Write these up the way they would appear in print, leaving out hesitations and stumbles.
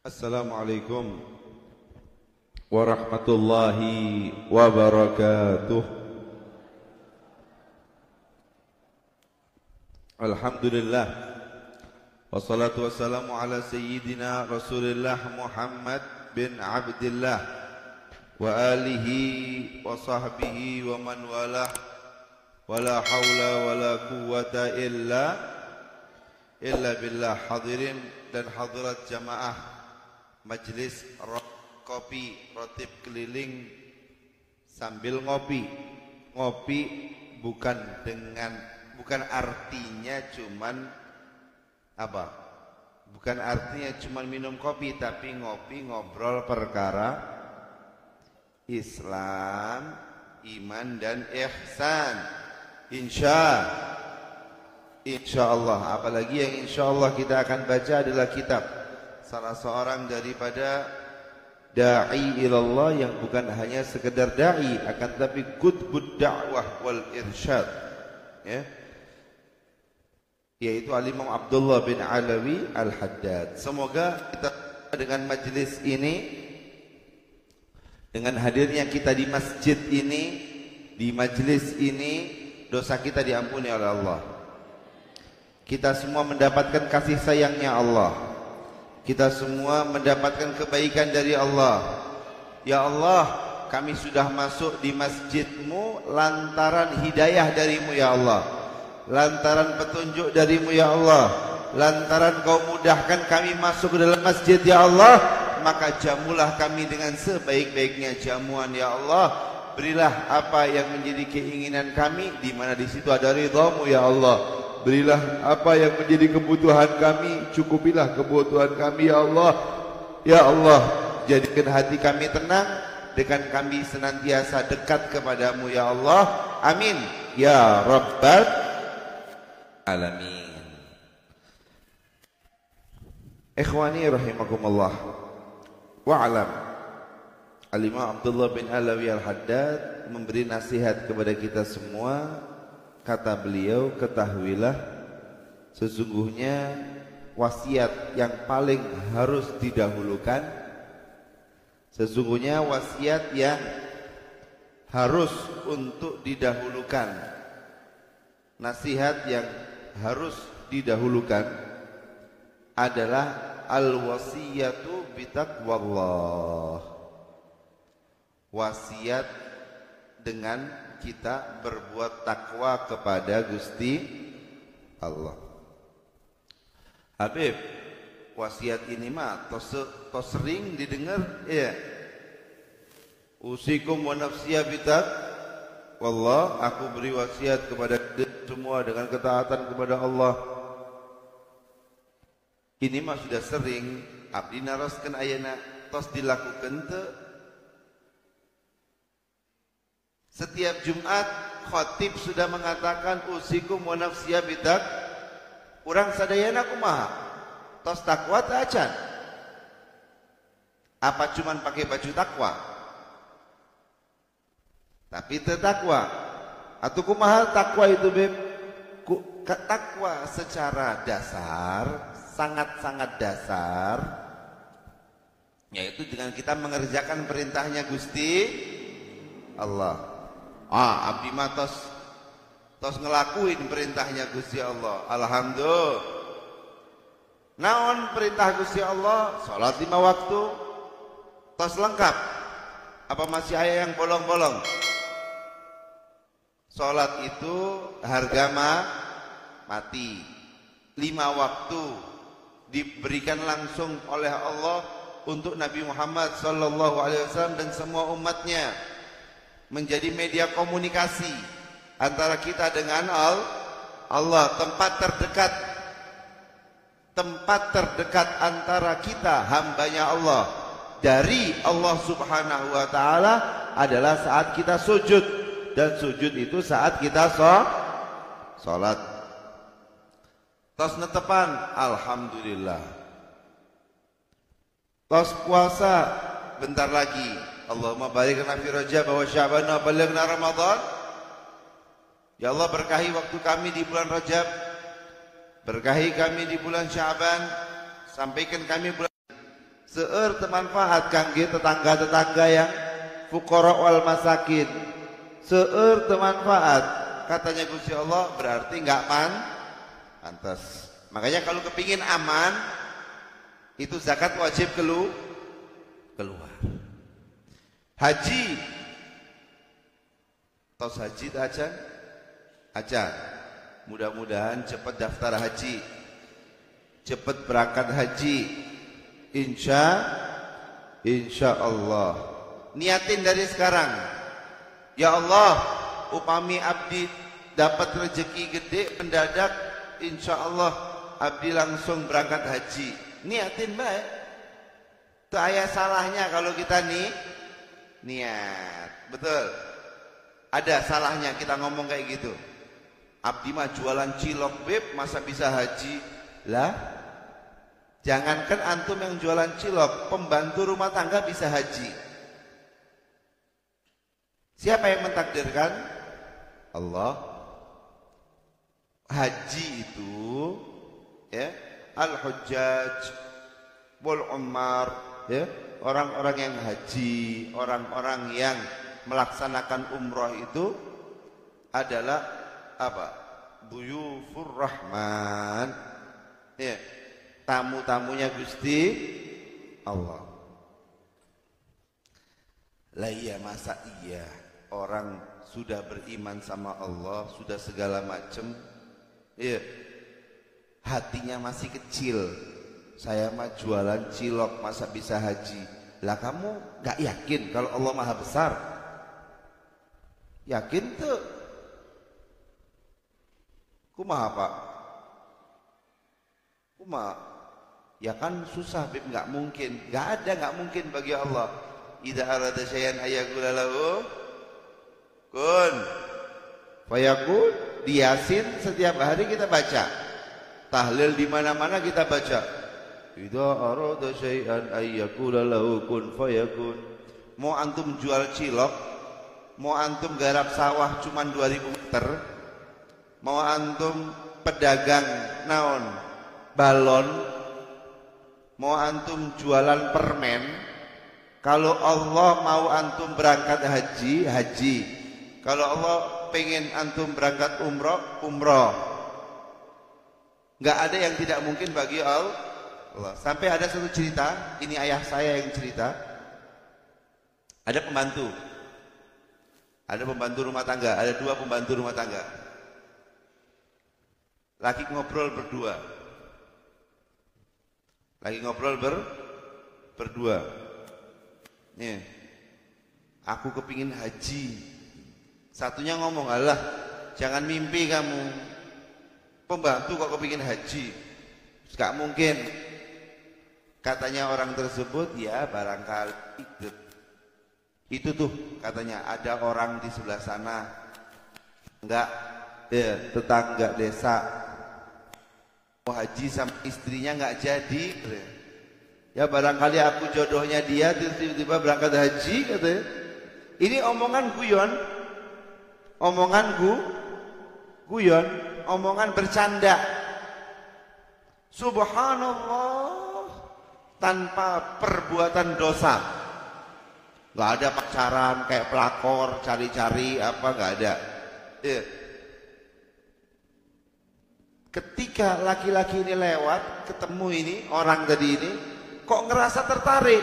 Assalamualaikum warahmatullahi wabarakatuh. Alhamdulillah, wassalatu wassalamu ala sayyidina Rasulillah Muhammad bin Abdillah wa alihi wa sahbihi wa man walah, wala hawla wala quwwata illa billah. Hadirin dan hadirat jamaah Majlis kopi rotib keliling sambil ngopi. Ngopi bukan artinya cuman apa? Bukan artinya cuman minum kopi, tapi ngopi ngobrol perkara Islam, iman dan ihsan. Insya Allah. Apalagi yang insya Allah kita akan baca adalah kitab salah seorang daripada da'i ilallah yang bukan hanya sekedar da'i, akan tetapi qutbud da'wah wal irsyad, ya, yaitu Al-Imam Abdullah bin Alawi Al-Haddad. Semoga kita dengan majelis ini, dengan hadirnya kita di masjid ini, di majelis ini, dosa kita diampuni oleh Allah. Kita semua mendapatkan kasih sayangnya Allah. Kita semua mendapatkan kebaikan dari Allah. Ya Allah, kami sudah masuk di masjid-Mu lantaran hidayah dari-Mu ya Allah, lantaran petunjuk dari-Mu ya Allah, lantaran Kau mudahkan kami masuk ke dalam masjid ya Allah. Maka jamulah kami dengan sebaik-baiknya jamuan ya Allah. Berilah apa yang menjadi keinginan kami, di mana di situ ada ridha-Mu ya Allah. Berilah apa yang menjadi kebutuhan kami, cukupilah kebutuhan kami ya Allah. Ya Allah, jadikan hati kami tenang dengan kami senantiasa dekat kepadamu ya Allah. Amin ya Rabbal Alamin. Ikhwani rahimakumullah, wa'alam, Al-Imam Abdullah bin Alawi Al-Haddad memberi nasihat kepada kita semua. Kata beliau, ketahuilah sesungguhnya wasiat yang paling harus didahulukan, sesungguhnya wasiat yang harus untuk didahulukan, nasihat yang harus didahulukan adalah al-wasiyatu bitaqwallah. Wasiat dengan kita berbuat takwa kepada Gusti Allah. Habib, wasiat ini mah tos sering didengar ya. Usikum wa nafsiya bitak wallah, aku beri wasiat kepada semua dengan ketaatan kepada Allah. Ini mah sudah sering abdi naroskeun ayeuna, tos dilakukeun teu. Setiap Jumat khatib sudah mengatakan usikum wa nafsiya bitak. Urang sadayana kumaha? Tos takwa teu acan? Apa cuman pakai baju takwa? Tapi teu takwa. Atuh kumaha takwa itu, Beb? Takwa secara dasar, sangat-sangat dasar, yaitu dengan kita mengerjakan perintahnya Gusti Allah. Abdi mah tos ngelakuin perintahnya Gusti Allah. Alhamdulillah. Naon perintah Gusti Allah? Salat 5 waktu. Tos lengkap. Apa masih aya yang bolong-bolong? Salat itu harga mati. 5 waktu diberikan langsung oleh Allah untuk Nabi Muhammad SAW dan semua umatnya, menjadi media komunikasi antara kita dengan Allah. Tempat terdekat antara kita, hambanya Allah, dari Allah Subhanahu wa ta'ala adalah saat kita sujud. Dan sujud itu saat kita sholat. Tos netepan, alhamdulillah. Tos puasa, bentar lagi. Allahumma barik lana fi Rajab wa Sya'ban wa ballighna Ramadan. Ya Allah, berkahi waktu kami di bulan Rajab, berkahi kami di bulan Sya'ban, sampaikan kami bulan Seueur temanfaat kangge tetangga-tetangga yang fuqara wal masakin. Seueur temanfaat katanya Gusti Allah, berarti enggak pantas. Makanya kalau kepingin aman itu zakat wajib keluar. Haji, tos haji aja. Mudah-mudahan cepat daftar haji, cepat berangkat haji. Insya Allah. Niatin dari sekarang. Ya Allah, upami abdi dapat rezeki gede mendadak, insya Allah abdi langsung berangkat haji. Niatin baik. Itu ayah salahnya kalau kita niat. Betul. Ada salahnya kita ngomong kayak gitu. Abdi mah jualan cilok beb, masa bisa haji? Lah, jangankan antum yang jualan cilok, pembantu rumah tangga bisa haji. Siapa yang mentakdirkan? Allah. Haji itu ya, al-hujjaj wal ummar, ya, orang-orang yang haji, orang-orang yang melaksanakan umroh itu adalah apa? Duyufur Rahman, ya, tamu-tamunya Gusti Allah. Lah iya, masa iya orang sudah beriman sama Allah, sudah segala macam, ya, hatinya masih kecil. Saya mah jualan cilok, masa bisa haji? Lah kamu gak yakin kalau Allah Maha Besar? Yakin tuh? Kumaha Pak? Kumaha? Ya kan susah Bib, gak mungkin. Gak mungkin bagi Allah. Idza arada syai'an ayyaqula lahu kun fayakun. Di Yasin setiap hari kita baca. Tahlil di mana-mana kita baca. Idza arada syai'an ayyaqula lahu kun fayakun. Mau antum jual cilok, mau antum garap sawah cuman 2000 meter, mau antum pedagang naon balon, mau antum jualan permen, kalau Allah mau antum berangkat haji. Kalau Allah pengen antum berangkat umroh. Nggak ada yang tidak mungkin bagi Allah. Sampai ada satu cerita, ini ayah saya yang cerita. Ada pembantu rumah tangga, ada 2 pembantu rumah tangga. Lagi ngobrol berdua. Nih, aku kepingin haji. Satunya ngomong, alah jangan mimpi kamu, pembantu kok kepingin haji, gak mungkin. Katanya orang tersebut, ya barangkali itu tuh katanya ada orang di sebelah sana, enggak, ya, tetangga desa mau haji sama istrinya nggak jadi. Ya barangkali aku jodohnya dia, tiba-tiba berangkat haji katanya. Ini omongan guyon, omongan bercanda. Subhanallah, tanpa perbuatan dosa. Gak ada pacaran kayak pelakor, cari-cari apa, gak ada. Ketika laki-laki ini lewat, ketemu ini orang tadi ini, kok ngerasa tertarik,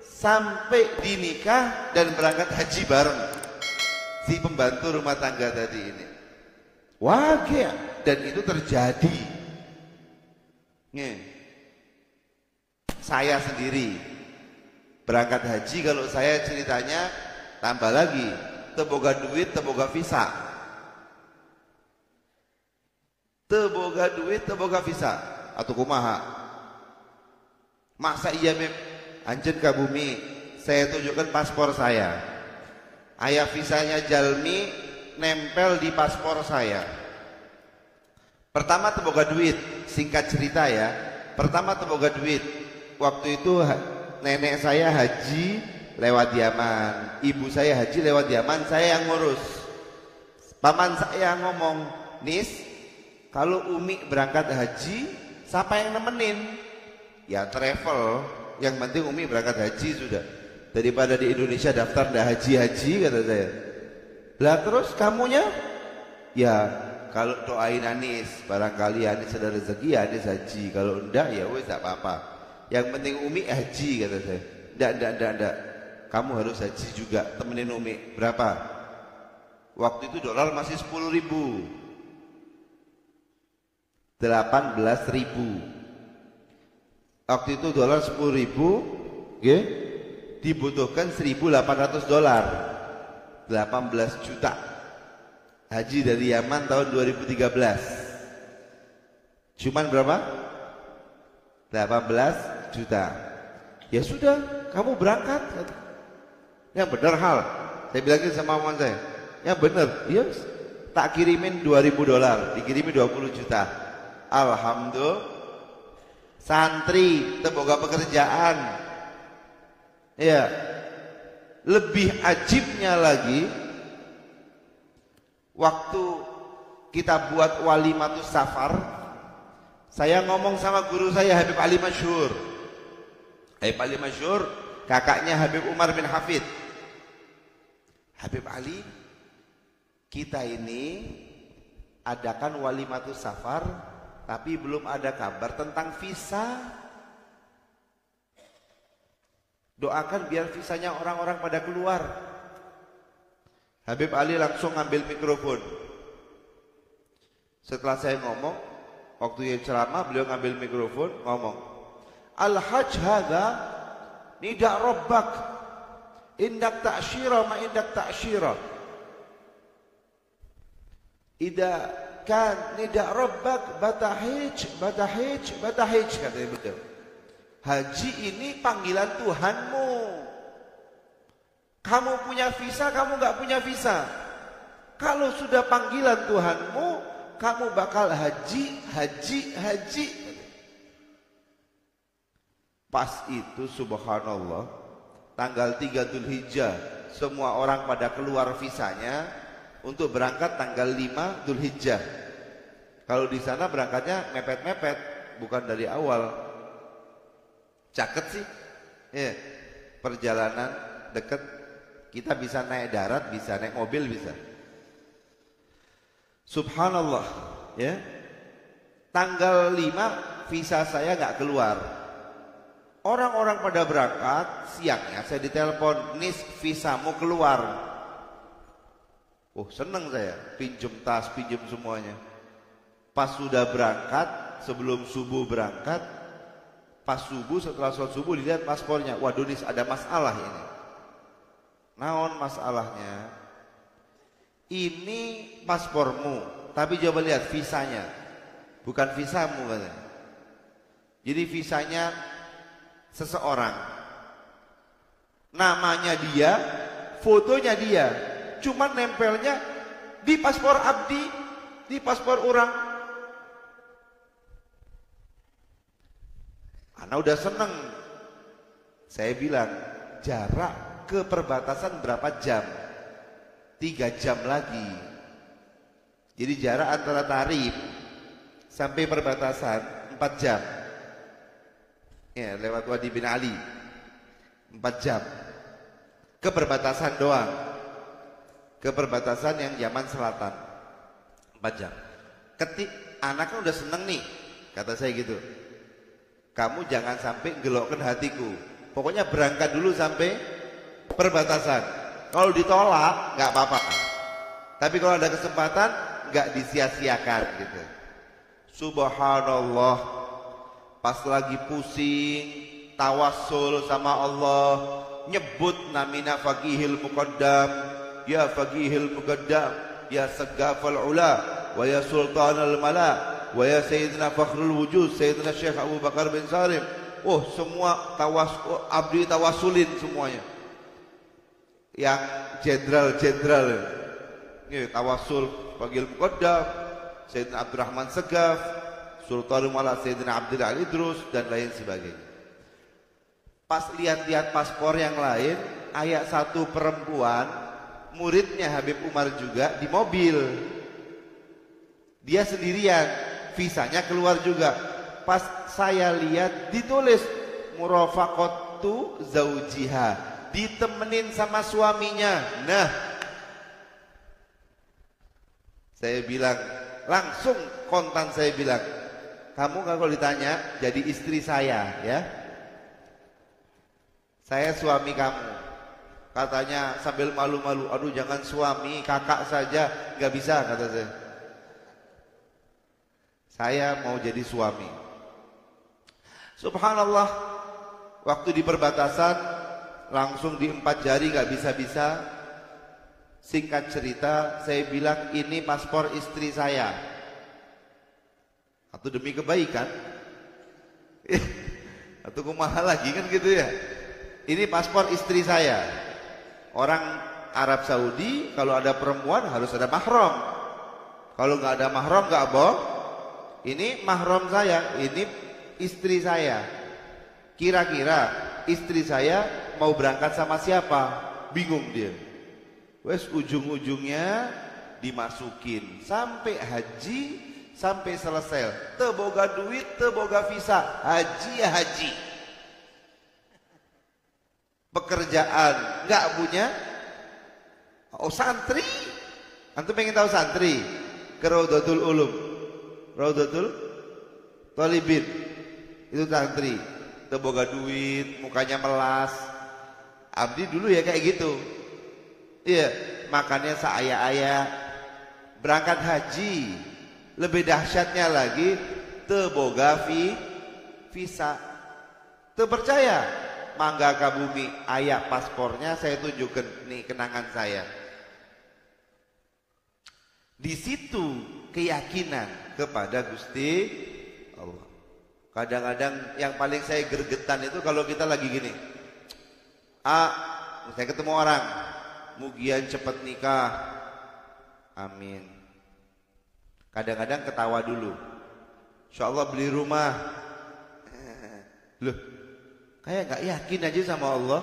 sampai dinikah dan berangkat haji bareng si pembantu rumah tangga tadi ini. Wah, dan itu terjadi. Nih, saya sendiri berangkat haji, kalau saya ceritanya tambah lagi, teboga duit, teboga visa. Atau kumaha? Masa iya Beb, anjen ka bumi, saya tunjukkan paspor saya. Ayah visanya jalmi nempel di paspor saya. Pertama teboga duit, singkat cerita ya. Pertama teboga duit. Waktu itu nenek saya haji lewat Yaman, ibu saya haji lewat Yaman, saya yang ngurus. Paman saya ngomong, Nis, kalau Umi berangkat haji, siapa yang nemenin? Ya travel, Yang penting Umi berangkat haji sudah. Daripada di Indonesia daftar dah haji-haji kata saya. Lah terus kamunya? Ya kalau doain Anis, barangkali Anis ada rezeki, Anis haji. Kalau enggak ya wes tak apa-apa. Yang penting Umi haji kata saya. Enggak. Kamu harus haji juga, temenin Umi. Berapa? Waktu itu dolar masih 10.000. 18.000. Waktu itu dolar 10.000, okay? Dibutuhkan 1.800 dolar. 18 juta. Haji dari Yaman tahun 2013. Cuman berapa? 18 juta. Ya sudah, kamu berangkat. Yang benar hal. Saya bilangin sama omongan saya. Yang benar, yes. Tak kirimin 2.000 dolar, dikirimin 20 juta. Alhamdulillah. Santri, terboga pekerjaan. Ya. Lebih ajibnya lagi, waktu kita buat walimatus safar, saya ngomong sama guru saya Habib Ali Masyhur. Habib Ali Masyhur, kakaknya Habib Umar bin Hafid. Habib Ali, kita ini adakan walimatus safar, tapi belum ada kabar tentang visa. Doakan biar visanya orang-orang pada keluar. Habib Ali langsung ngambil mikrofon. Setelah saya ngomong, waktu yang ceramah beliau ngambil mikrofon ngomong, Al-Hajj hadha nidak rabbak indak ta'syira ma indak ta'syira. Ida kan nidak rabbak batahij katanya beliau. Haji ini panggilan Tuhanmu. Kamu punya visa, kamu nggak punya visa. Kalau sudah panggilan Tuhanmu, kamu bakal haji. Pas itu subhanallah, tanggal 3 Dzulhijjah, semua orang pada keluar visanya untuk berangkat tanggal 5 Dzulhijjah. Kalau di sana berangkatnya mepet-mepet, bukan dari awal. Caket sih, ya. Perjalanan dekat, kita bisa naik darat, bisa naik mobil, bisa. Subhanallah, ya. Tanggal 5 visa saya nggak keluar. Orang-orang pada berangkat, siangnya saya ditelepon, Nis visamu keluar. Oh seneng saya, pinjem tas, pinjem semuanya. Pas sudah berangkat, sebelum subuh berangkat, pas subuh, setelah sholat subuh dilihat paspornya. Waduh Nis ada masalah ini. Naon masalahnya? Ini paspormu, tapi coba lihat visanya. Bukan visamu katanya. Jadi visanya seseorang. Namanya dia, fotonya dia. Cuman nempelnya di paspor abdi, di paspor orang. Ana udah seneng. Saya bilang, jarak ke perbatasan berapa jam? 3 jam lagi. Jadi jarak antara Tarif sampai perbatasan 4 jam. Ya, lewat Wadi bin Ali 4 jam. Ke perbatasan doang. Ke perbatasan yang Yaman Selatan 4 jam. Anaknya udah seneng nih, kata saya gitu. Kamu jangan sampai gelokkan hatiku. Pokoknya berangkat dulu sampai perbatasan. Kalau ditolak nggak apa-apa. Tapi kalau ada kesempatan nggak disia-siakan gitu. Subhanallah. Pas lagi pusing, tawassul sama Allah, nyebut namina faqihil muqaddam, ya faqihil muqaddam, ya sagafal ula, wa ya sultanal mala. Wa ya Sayyidina Fakhrul Wujud Sayyidina Syekh Abu Bakar bin Salim. Oh semua abdi tawasulin semuanya. Yang jenderal-jenderal ini tawasul Faqihil Muqaddam, Sayyidina Abdurrahman Segaf, Sultanul Malak Sayyidina Abdul Ali Idrus dan lain sebagainya. Pas lihat-lihat paspor yang lain, ayat satu perempuan, muridnya Habib Umar juga di mobil. Dia sendirian. Visanya keluar juga. Pas saya lihat ditulis murafaqatu zaujiha, ditemenin sama suaminya. Nah, saya bilang, langsung kontan saya bilang, kamu kalau ditanya jadi istri saya ya. Saya suami kamu. Katanya sambil malu-malu, aduh jangan suami, kakak saja, nggak bisa kata saya. Saya mau jadi suami. Subhanallah, waktu di perbatasan langsung di 4 jari nggak bisa-bisa. Singkat cerita, saya bilang ini paspor istri saya. Atau demi kebaikan, atau kumaha lagi kan gitu ya. Ini paspor istri saya. Orang Arab Saudi kalau ada perempuan harus ada mahram. Kalau nggak ada mahram nggak boh. Ini mahram saya, ini istri saya. Kira-kira istri saya mau berangkat sama siapa? Bingung dia. Wes ujung-ujungnya dimasukin sampai haji, sampai selesai. Teboga duit, teboga visa, haji ya haji. Pekerjaan nggak punya. Oh santri, antum pengen tahu santri? Ke Raudatul Ulum, Raudatul Thalibin, itu santri. Teboga duit, mukanya melas. Abdi dulu ya kayak gitu. Iya, makannya seaya-aya. Berangkat haji, lebih dahsyatnya lagi, teboga visa. Terpercaya. Mangga ka bumi, ayah paspornya saya tunjukkan, nih kenangan saya. Di situ keyakinan kepada Gusti Allah. Kadang-kadang yang paling saya gergetan itu kalau kita lagi gini. Saya ketemu orang, mugian cepat nikah. Amin. Kadang-kadang ketawa dulu. Insyaallah beli rumah. Loh, kayak gak yakin aja sama Allah.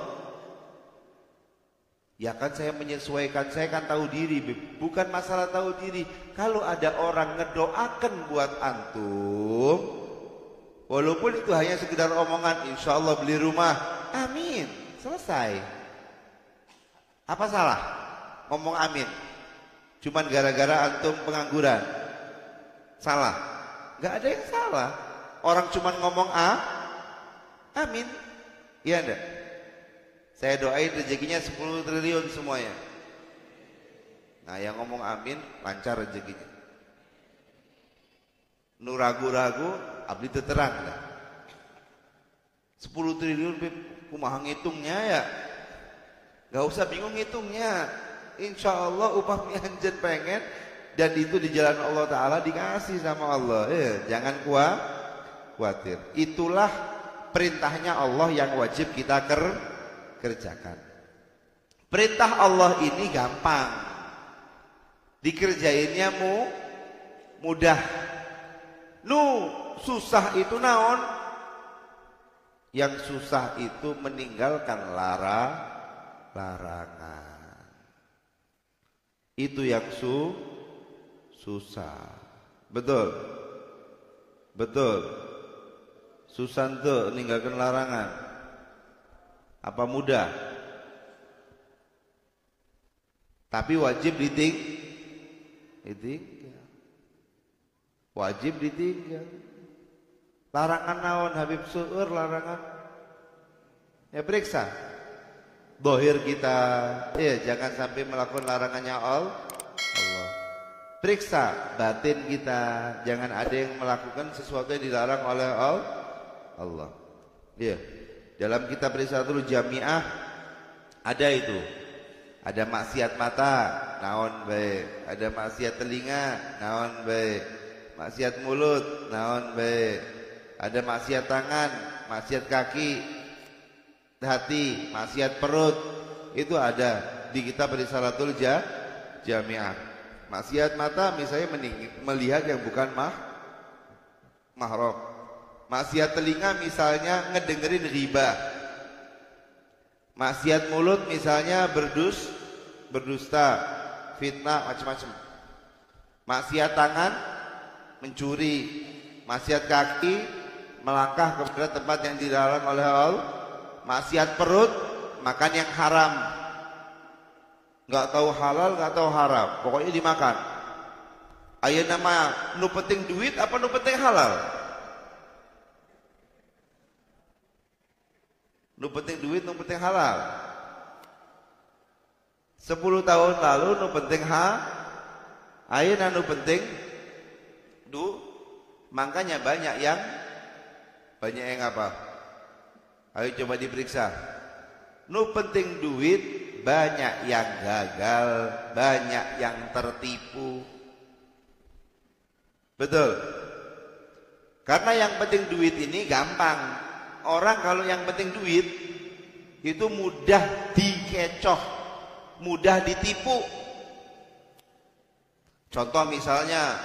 Ya kan saya menyesuaikan, saya kan tahu diri. Bukan masalah tahu diri. Kalau ada orang ngedoakan buat antum, walaupun itu hanya sekedar omongan, insya Allah beli rumah, amin, selesai. Apa salah ngomong amin? Cuman gara-gara antum pengangguran, salah? Gak ada yang salah. Orang cuman ngomong amin. Iya enggak? Saya doain rezekinya 10 triliun semuanya. Nah yang ngomong amin lancar rezekinya. Nu ragu-ragu abdi terang lah. 10 triliun kumaha ngitungnya ya. Gak usah bingung ngitungnya. Insya Allah upah mianjen pengen. Dan itu di jalan Allah Ta'ala dikasih sama Allah. Jangan khawatir. Itulah perintahnya Allah yang wajib kita kerjakan. Perintah Allah ini gampang, dikerjainnya mudah. Susah itu naon? Yang susah itu meninggalkan larangan. Itu yang susah. Betul. Susah tuh meninggalkan larangan. Apa mudah? Tapi wajib ditinggal. Wajib ditinggal. Larangan naon Habib Suur larangan? Ya periksa. Bohir kita, jangan sampai melakukan larangannya Allah. Periksa batin kita, jangan ada yang melakukan sesuatu yang dilarang oleh Allah. Dalam kitab Risalatul Jami'ah ada itu. Ada maksiat mata, naon bae. Ada maksiat telinga, naon bae. Maksiat mulut, naon bae. Ada maksiat tangan, maksiat kaki, hati, maksiat perut. Itu ada di kitab Risalatul Jami'ah. Maksiat mata misalnya melihat yang bukan mahram. Maksiat telinga misalnya ngedengerin riba. Maksiat mulut misalnya berdusta, fitnah, macam-macam. Maksiat tangan mencuri. Maksiat kaki melangkah kepada tempat yang dilarang oleh Allah, maksiat perut, makan yang haram, nggak tahu halal, nggak tahu haram, pokoknya dimakan. Ayo nama nu penting duit apa nu penting halal? Nu penting duit, nu penting halal. 10 tahun lalu nu penting ayo nu penting makanya banyak yang apa? Ayo coba diperiksa. Nu penting duit, banyak yang gagal, banyak yang tertipu. Betul. Karena yang penting duit ini gampang. Orang kalau yang penting duit itu mudah dikecoh, mudah ditipu. Contoh misalnya,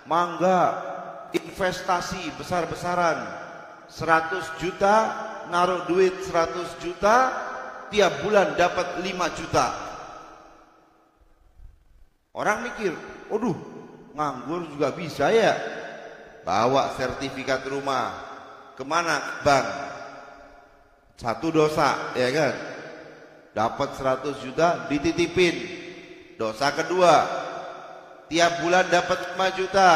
mangga investasi besar-besaran 100 juta, naruh duit 100 juta, tiap bulan dapat 5 juta. Orang mikir, aduh, nganggur juga bisa ya. Bawa sertifikat rumah, kemana? Bank. Satu dosa, ya kan? Dapat 100 juta, dititipin. Dosa kedua, tiap bulan dapat 5 juta.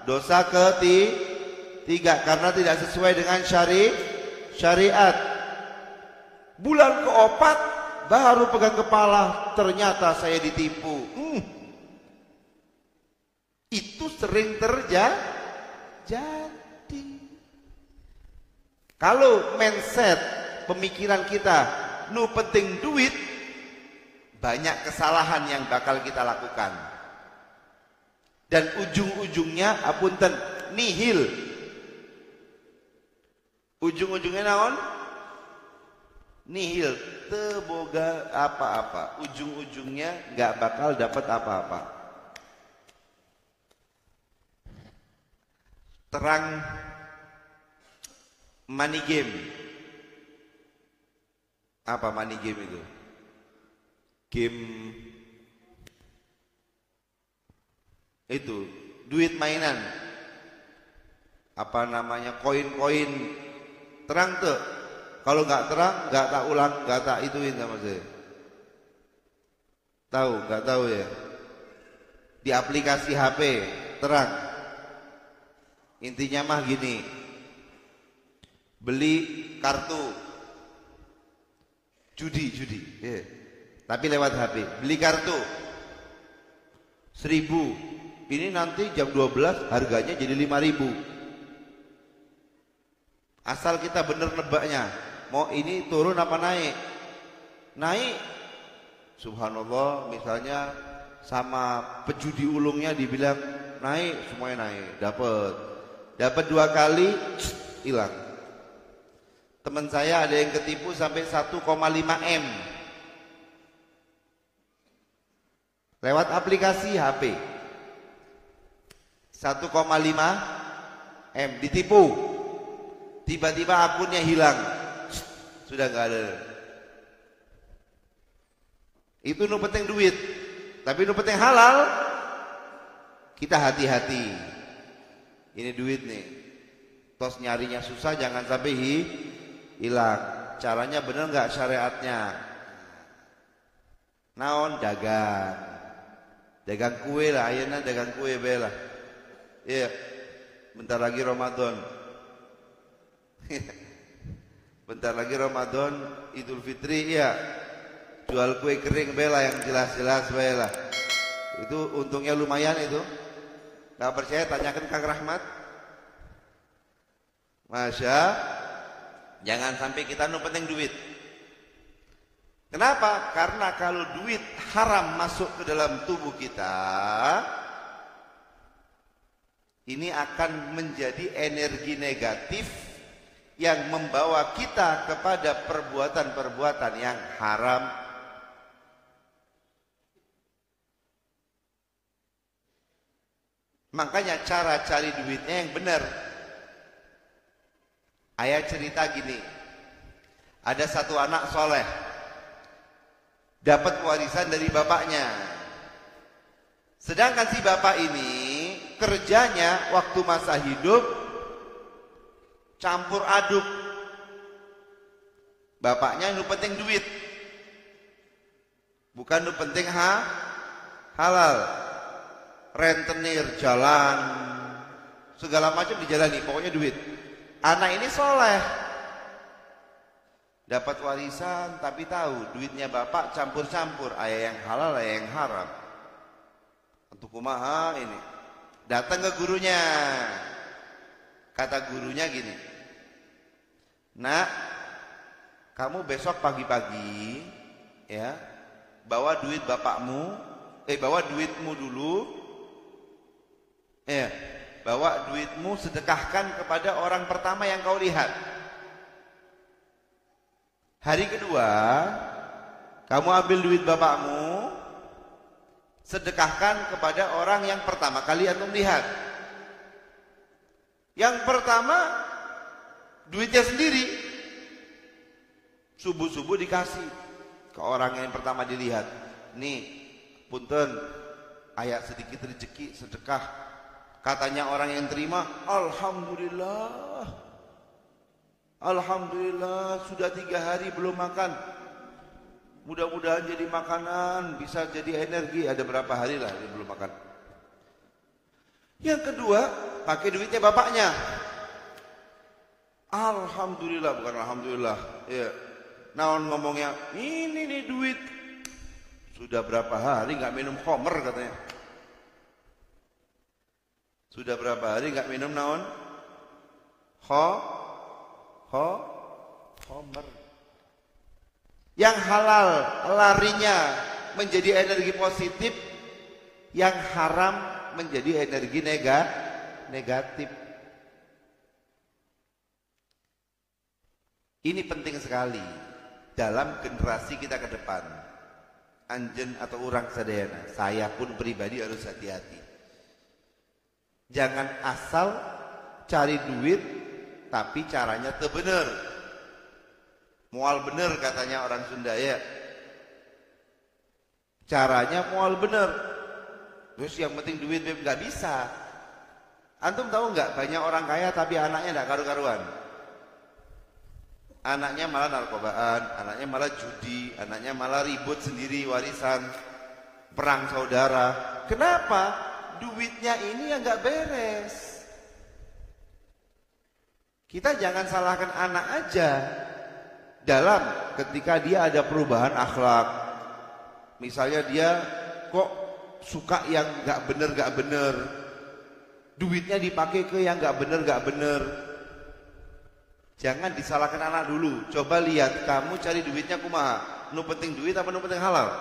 Dosa ketiga, karena tidak sesuai dengan syariat. Bulan keempat baru pegang kepala, ternyata saya ditipu. Itu sering terjadi. Kalau mindset pemikiran kita nu penting duit, banyak kesalahan yang bakal kita lakukan. Dan ujung-ujungnya apunten nihil. Ujung-ujungnya naon? Nihil, teboga apa-apa. Ujung-ujungnya nggak bakal dapat apa-apa. Terang money game. Apa money game itu? Game itu duit mainan. Apa namanya? Koin-koin. Terang tuh. Kalau nggak terang, nggak tak ulang, nggak tak ituin sama saya. Tahu? Nggak tahu ya? Di aplikasi HP terang. Intinya mah gini, beli kartu judi, yeah. Tapi lewat HP. Beli kartu 1.000, ini nanti jam 12 harganya jadi 5.000. Asal kita bener nebaknya, mau ini turun apa naik? Naik, subhanallah, misalnya sama pejudi ulungnya dibilang naik, semuanya naik, dapat 2 kali, hilang. Teman saya ada yang ketipu sampai 1,5 M lewat aplikasi HP. 1,5 M ditipu, tiba-tiba akunnya hilang, sudah nggak ada. Itu nu penting duit, tapi nu penting halal, kita hati-hati. Ini duit nih, tos nyarinya susah, jangan sampai hilang. Caranya bener nggak syariatnya? Naon? Dagang kue lah, ayeuna dagang kue bela. Iya, bentar lagi Ramadan. Bentar lagi Ramadan, Idul Fitri ya. Jual kue kering bela yang jelas-jelas bela. Itu untungnya lumayan itu. Gak percaya tanyakan Kang Rahmat. Masya, jangan sampai kita nu penting duit. Kenapa? Karena kalau duit haram masuk ke dalam tubuh kita, ini akan menjadi energi negatif yang membawa kita kepada perbuatan-perbuatan yang haram. Makanya cara cari duitnya yang benar. Ayah cerita gini, ada satu anak soleh dapat warisan dari bapaknya. Sedangkan si bapak ini kerjanya waktu masa hidup campur aduk. Bapaknya nu penting duit, bukan nu penting halal. Rentenir, jalan, segala macam dijalani, pokoknya duit. Anak ini soleh, dapat warisan tapi tahu duitnya bapak campur-campur, ayah yang halal, ayah yang haram. Untuk kumaha ini, datang ke gurunya, kata gurunya gini, nak, kamu besok pagi-pagi ya bawa duit bapakmu, bawa duitmu dulu, ya, bawa duitmu sedekahkan kepada orang pertama yang kau lihat. Hari kedua, kamu ambil duit bapakmu, sedekahkan kepada orang yang pertama kali antum lihat. Yang pertama, duitnya sendiri, subuh-subuh dikasih ke orang yang pertama dilihat. Nih, punten, aya sedikit rezeki sedekah. Katanya orang yang terima, alhamdulillah, alhamdulillah, sudah 3 hari belum makan, mudah-mudahan jadi makanan, bisa jadi energi. Ada berapa hari lah dia belum makan. Yang kedua, pakai duitnya bapaknya, alhamdulillah, bukan alhamdulillah ya, naon ngomongnya, ini nih duit, sudah berapa hari nggak minum khamr katanya. Sudah berapa hari nggak minum naon? Khamr. Yang halal larinya menjadi energi positif, yang haram menjadi energi negatif. Ini penting sekali dalam generasi kita ke depan. Anjen atau orang sadayana, saya pun pribadi harus hati-hati. Jangan asal cari duit tapi caranya teu bener. Moal bener katanya orang Sunda ya. Caranya moal bener. Terus yang penting duit nggak bisa. Antum tahu nggak, banyak orang kaya tapi anaknya nggak karu-karuan. Anaknya malah narkobaan, anaknya malah judi, anaknya malah ribut sendiri warisan, perang saudara. Kenapa? Duitnya ini yang nggak beres. Kita jangan salahkan anak aja dalam ketika dia ada perubahan akhlak. Misalnya dia kok suka yang nggak bener, duitnya dipakai ke yang nggak bener. Jangan disalahkan anak dulu. Coba lihat kamu cari duitnya kumaha. Nu penting duit apa nu penting halal?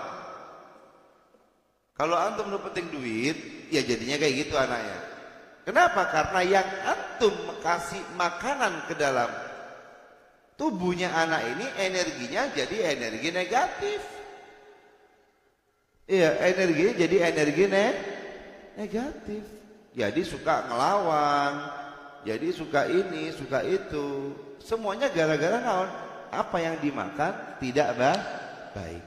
Kalau antum nu penting duit, ya jadinya kayak gitu anaknya. Kenapa? Karena yang antum kasih makanan ke dalam tubuhnya anak ini, energinya jadi energi negatif. Iya, energinya jadi energi negatif. Jadi suka ngelawan, jadi suka ini, suka itu. Semuanya gara-gara naon? Apa yang dimakan tidak baik.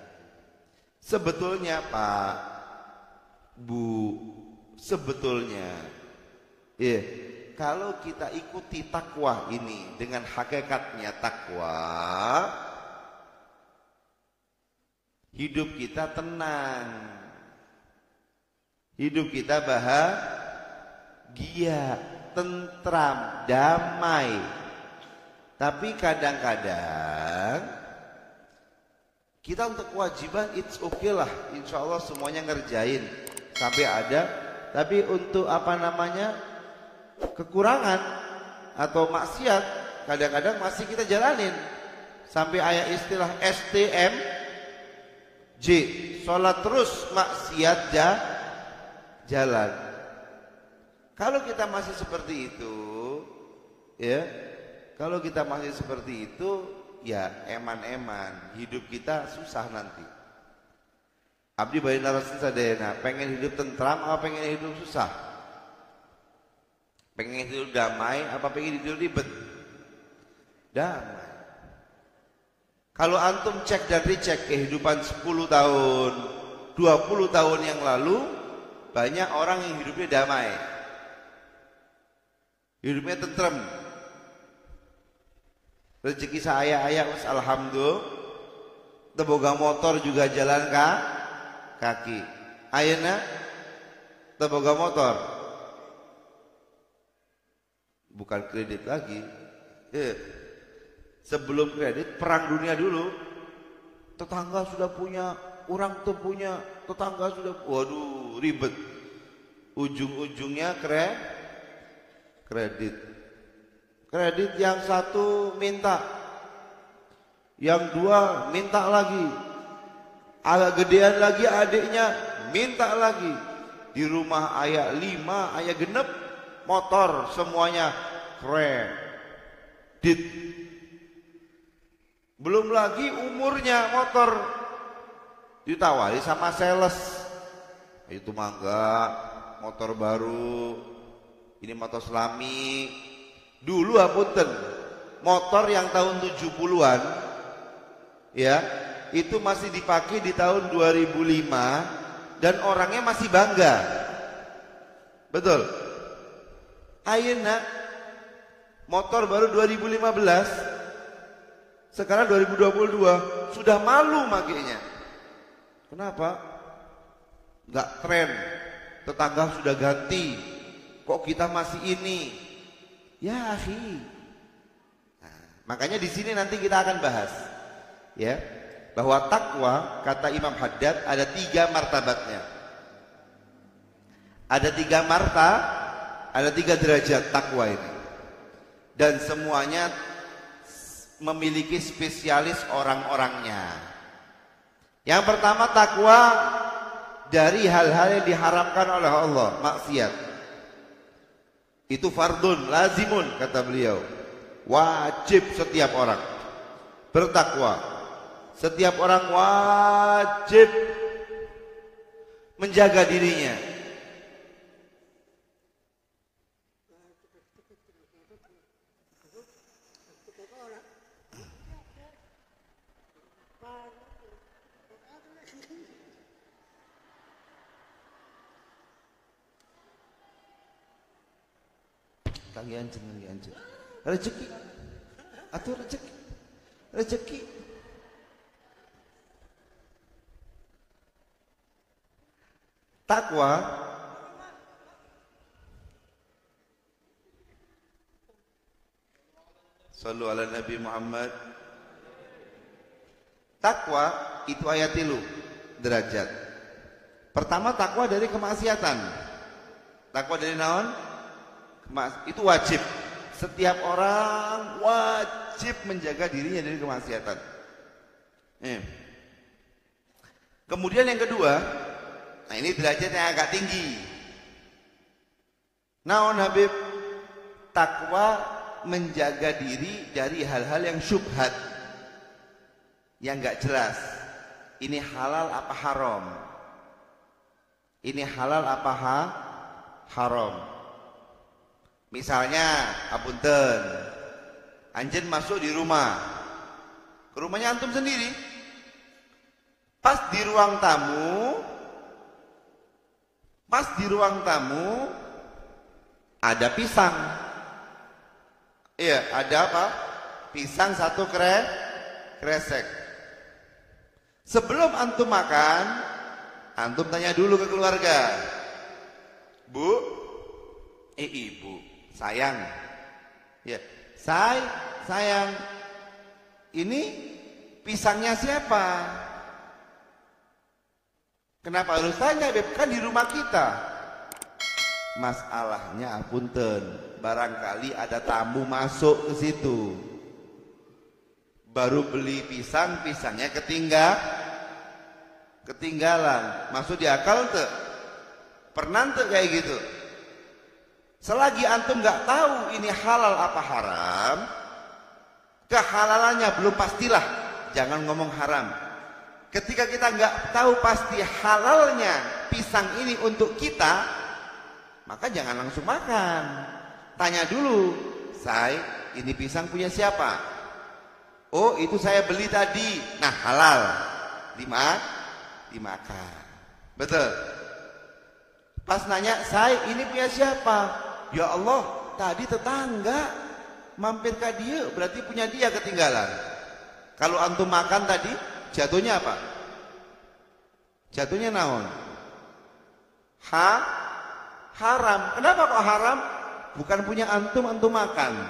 Sebetulnya Pak, Bu, sebetulnya kalau kita ikuti takwa ini dengan hakikatnya takwa, hidup kita tenang, hidup kita bahagia, tentram, damai. Tapi kadang-kadang kita untuk kewajiban it's okay lah, insya Allah semuanya ngerjain sampai ada. Tapi untuk kekurangan atau maksiat kadang-kadang masih kita jalanin. Sampai ayat istilah STMJ, sholat terus maksiat jalan. Kalau kita masih seperti itu, ya, kalau kita masih seperti itu, ya eman-eman hidup kita susah nanti. Abdi bari narasin sadayana, pengen hidup tentram apa pengen hidup susah? Pengen hidup damai apa pengen hidup ribet? Damai. Kalau antum cek dan recheck kehidupan 10 tahun, 20 tahun yang lalu, banyak orang yang hidupnya damai, hidupnya tentrem. Rezeki saya wis alhamdulillah. Teboga motor juga jalan kaki. Ayeuna teboga motor. Bukan kredit lagi. Sebelum kredit perang dunia dulu. Tetangga sudah punya, orang tuh punya, tetangga sudah, waduh ribet. Ujung-ujungnya kredit. Kredit yang satu minta, yang dua minta lagi, agak gedean lagi adiknya minta lagi. Di rumah ayah 5, ayah genep, motor semuanya kredit. Belum lagi umurnya motor ditawari sama sales. Itu mangga motor baru, ini motor Selami. Dulu apunten, motor yang tahun 70-an ya, itu masih dipakai di tahun 2005 dan orangnya masih bangga. Betul. Ayeuna motor baru 2015, sekarang 2022 sudah malu makainya. Kenapa? Enggak tren. Tetangga sudah ganti. Kok kita masih ini? Ya, akhi. Nah, makanya di sini nanti kita akan bahas ya, bahwa takwa kata Imam Haddad ada 3 martabatnya. Ada 3 derajat takwa ini. Dan semuanya memiliki spesialis orang-orangnya. Yang pertama takwa dari hal-hal yang diharamkan oleh Allah, maksiat. Itu fardun lazimun kata beliau. Wajib setiap orang bertakwa. Setiap orang wajib menjaga dirinya. Lagi anjing. Rezeki. Atau rezeki. Takwa Sallu ala Nabi Muhammad. Takwa itu ayat 3 derajat. Pertama takwa dari kemaksiatan. Takwa dari naon? Itu wajib. Setiap orang wajib menjaga dirinya dari kemaksiatan. Kemudian yang kedua, nah ini derajat yang agak tinggi. Naon Habib? Takwa menjaga diri dari hal-hal yang syubhat, yang gak jelas. Ini halal apa haram? Ini halal apa haram? Misalnya, apunten, anjen masuk di rumah, ke rumahnya antum sendiri. Pas di ruang tamu, ada pisang. Iya, ada apa? Pisang 1 kresek. Sebelum antum makan, antum tanya dulu ke keluarga. Bu, ibu, sayang. Ya, sayang. Ini pisangnya siapa? Kenapa harus tanya, Beb? Kan di rumah kita. Masalahnya apunten, barangkali ada tamu masuk ke situ. Baru beli pisang, pisangnya ketinggalan. Masuk di akal tuh? Pernah tuh kayak gitu? Selagi antum nggak tahu ini halal apa haram, kehalalannya belum pastilah, jangan ngomong haram. Ketika kita nggak tahu pasti halalnya pisang ini untuk kita, maka jangan langsung makan. Tanya dulu, ini pisang punya siapa? Oh, itu saya beli tadi. Nah, halal. Dimakan. Betul. Pas nanya, ini punya siapa? Ya Allah, tadi tetangga mampir ke dia berarti punya dia ketinggalan. Kalau antum makan tadi jatuhnya apa? Jatuhnya naon? Haram. Kenapa kok haram? Bukan punya antum, antum makan.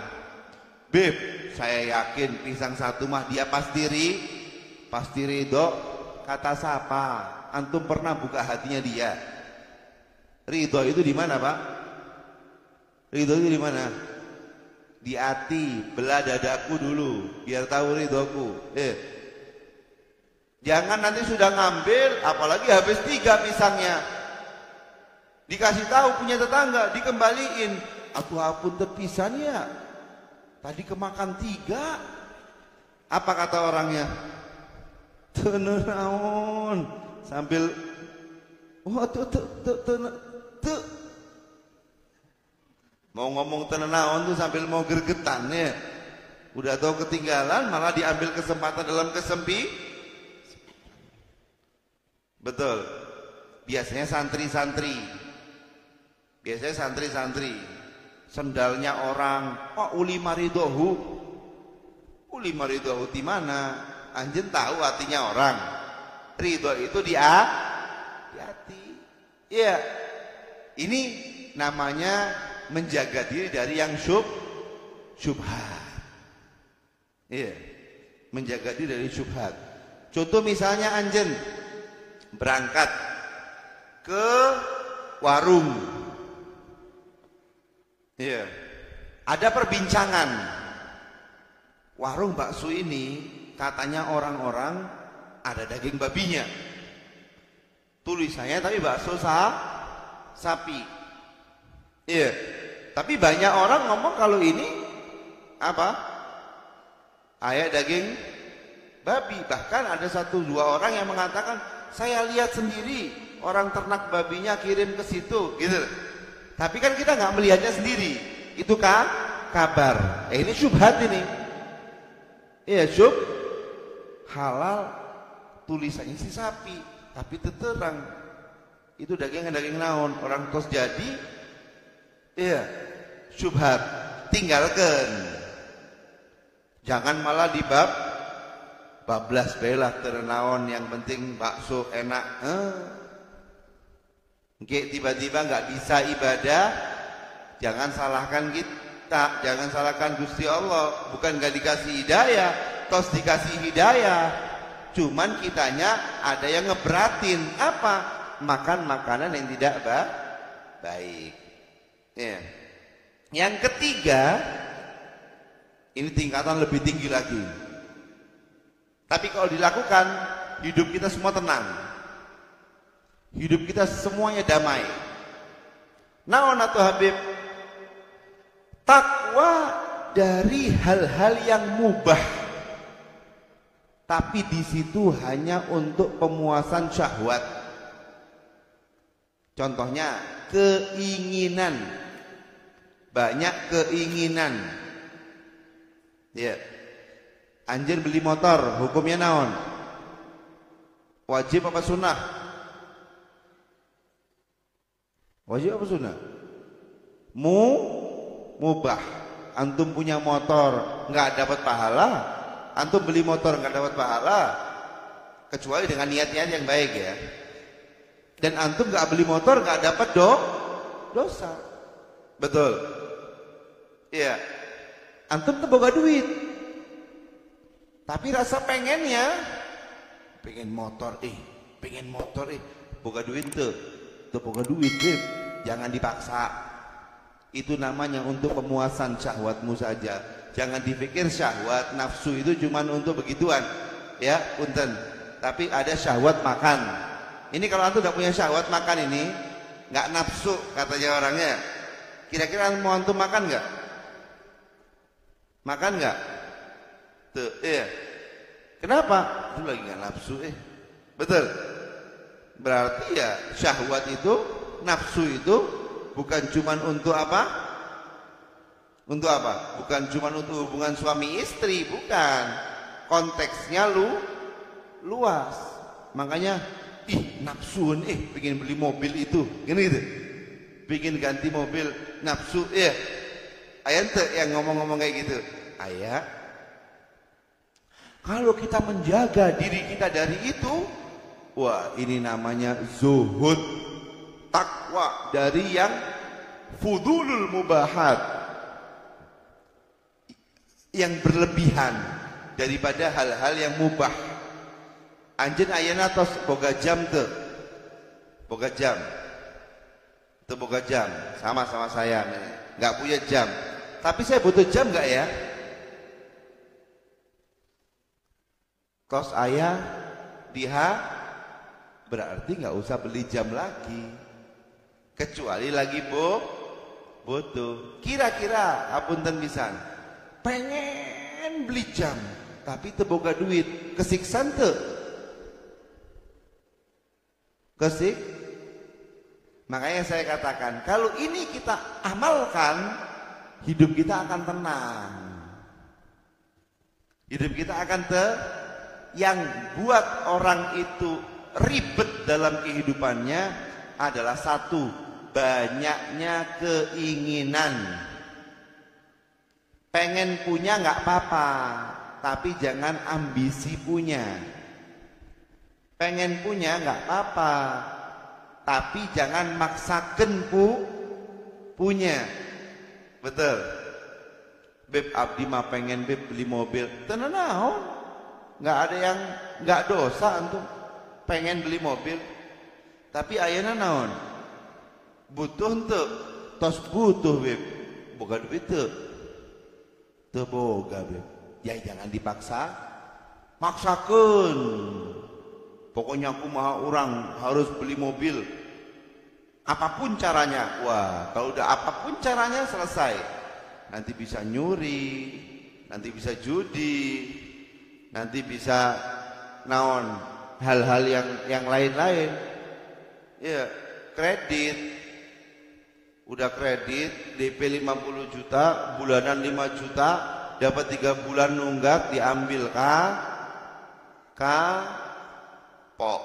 Beb, saya yakin pisang satu mah dia pasti ridho. Kata siapa? Antum pernah buka hatinya dia? Ridho itu di mana, Pak? Ridho itu di mana? Di hati, belah dadaku dulu biar tahu ridhoku. Jangan nanti sudah ngambil, apalagi habis 3 pisangnya, dikasih tahu punya tetangga, dikembaliin. Atuh apun terpisan ya, tadi kemakan 3. Apa kata orangnya? Tenenaon sambil mau ngomong tenenaon tuh sambil mau gergetan ya. Udah tahu ketinggalan malah diambil kesempatan dalam betul. Biasanya santri-santri sendalnya orang, uli maridohu di mana? Anjen tahu hatinya orang. Ridho itu di hati. Iya. Ini namanya menjaga diri dari yang syubhat. Iya. Menjaga diri dari syubhat. Contoh misalnya anjen berangkat ke warung. Iya. Ada perbincangan. Warung bakso ini katanya orang-orang ada daging babinya. Tulisannya tapi bakso sapi. Iya. Tapi banyak orang ngomong kalau ini apa? Ayat daging babi. Bahkan ada 1-2 orang yang mengatakan, saya lihat sendiri orang ternak babinya kirim ke situ, gitu. Tapi kan kita nggak melihatnya sendiri. Itu kabar. Ini syubhat ini. Iya, halal tulisannya si sapi, tapi terang itu daging naon, orang tos jadi. Iya, syubhat. Tinggalkan. Jangan malah di bablas belah ternaon, yang penting bakso enak. Tiba-tiba nggak bisa ibadah, jangan salahkan kita, jangan salahkan Gusti Allah. Bukan nggak dikasih hidayah, tos dikasih hidayah, cuman kitanya ada yang ngeberatin. Apa? Makan makanan yang tidak baik. Ya. Yang ketiga, ini tingkatan lebih tinggi lagi. Tapi kalau dilakukan, hidup kita semua tenang. Hidup kita semuanya damai. Naon atuh Habib? Takwa dari hal-hal yang mubah. Tapi di situ hanya untuk pemuasan syahwat. Contohnya keinginan. Banyak keinginan. Ya. Anjir beli motor, hukumnya naon? Wajib apa sunnah? Wajib apa sunnah? Mubah. Antum punya motor nggak dapat pahala, antum beli motor nggak dapat pahala, kecuali dengan niat-niat yang baik ya. Dan antum nggak beli motor nggak dapat dosa. Betul. Iya. Antum tuh boga duit, tapi rasa pengen motor, boga duit tuh boga duit, jangan dipaksa. Itu namanya untuk pemuasan syahwatmu saja. Jangan dipikir syahwat nafsu itu cuma untuk begituan, ya, punten. Tapi ada syahwat makan. Ini kalau antum nggak punya syahwat makan ini, nggak nafsu katanya orangnya. Kira-kira mau antum makan nggak? Makan nggak? Tuh, iya. Kenapa? Itu lagi nggak nafsu, betul. Berarti ya syahwat itu, nafsu itu bukan cuma untuk apa? Untuk apa? Bukan cuma untuk hubungan suami istri, bukan. Konteksnya luas. Makanya, nafsuun, pengen beli mobil itu, gini gitu. Pengen ganti mobil, nafsu, Ayah ente yang ngomong-ngomong kayak gitu. Ayah, kalau kita menjaga diri kita dari itu, wah ini namanya zuhud, takwa dari yang fudulul mubahat, yang berlebihan daripada hal-hal yang mubah. Anjen ayana tos boga jam tuh, boga jam, tuh boga jam, sama-sama saya, nggak punya jam, tapi saya butuh jam nggak ya? Tos ayah diha berarti nggak usah beli jam lagi, kecuali lagi butuh. Kira-kira apunten pisan, pengen beli jam tapi teu boga duit, kesiksan teu? Kesik. Makanya saya katakan, kalau ini kita amalkan, hidup kita akan tenang. Hidup kita akan yang buat orang itu ribet dalam kehidupannya adalah satu, banyaknya keinginan. Pengen punya nggak apa-apa, tapi jangan ambisi punya. Pengen punya nggak apa-apa, tapi jangan maksakan punya. Betul. Beb abdi mah pengen beb beli mobil, tenan naon? Nggak ada yang nggak dosa untuk pengen beli mobil. Tapi ayeuna naon? Butuh henteu? Tos butuh beb. Boga duit teu? Teu boga beb. Ya jangan dipaksa. Maksakeun. Pokoknya aku mah orang harus beli mobil. Apapun caranya. Wah, kalau udah apapun caranya selesai. Nanti bisa nyuri, nanti bisa judi, nanti bisa naon hal-hal yang lain-lain. Ya, kredit. Udah kredit DP 50 juta, bulanan 5 juta, dapat 3 bulan nunggak diambil pok.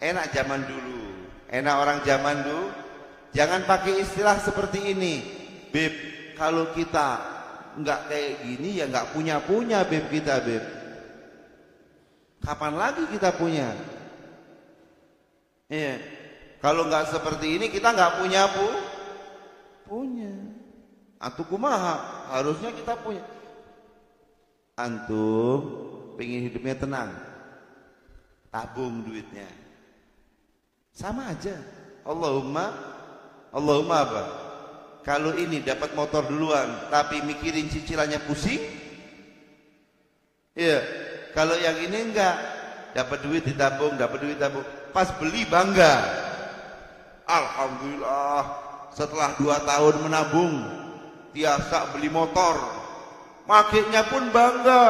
Enak zaman dulu. Enak orang zaman dulu. Jangan pakai istilah seperti ini. Beb, kalau kita nggak kayak gini ya nggak punya beb kita beb. Kapan lagi kita punya? Iya. Kalau nggak seperti ini kita nggak punya punya. Antum kumaha? Harusnya kita punya. Antum pengen hidupnya tenang, tabung duitnya. Sama aja. Allahumma apa? Kalau ini dapat motor duluan, tapi mikirin cicilannya pusing. Iya. Kalau yang ini enggak, dapat duit ditabung, pas beli bangga. Alhamdulillah, setelah 2 tahun menabung, biasa beli motor. Makainya pun bangga.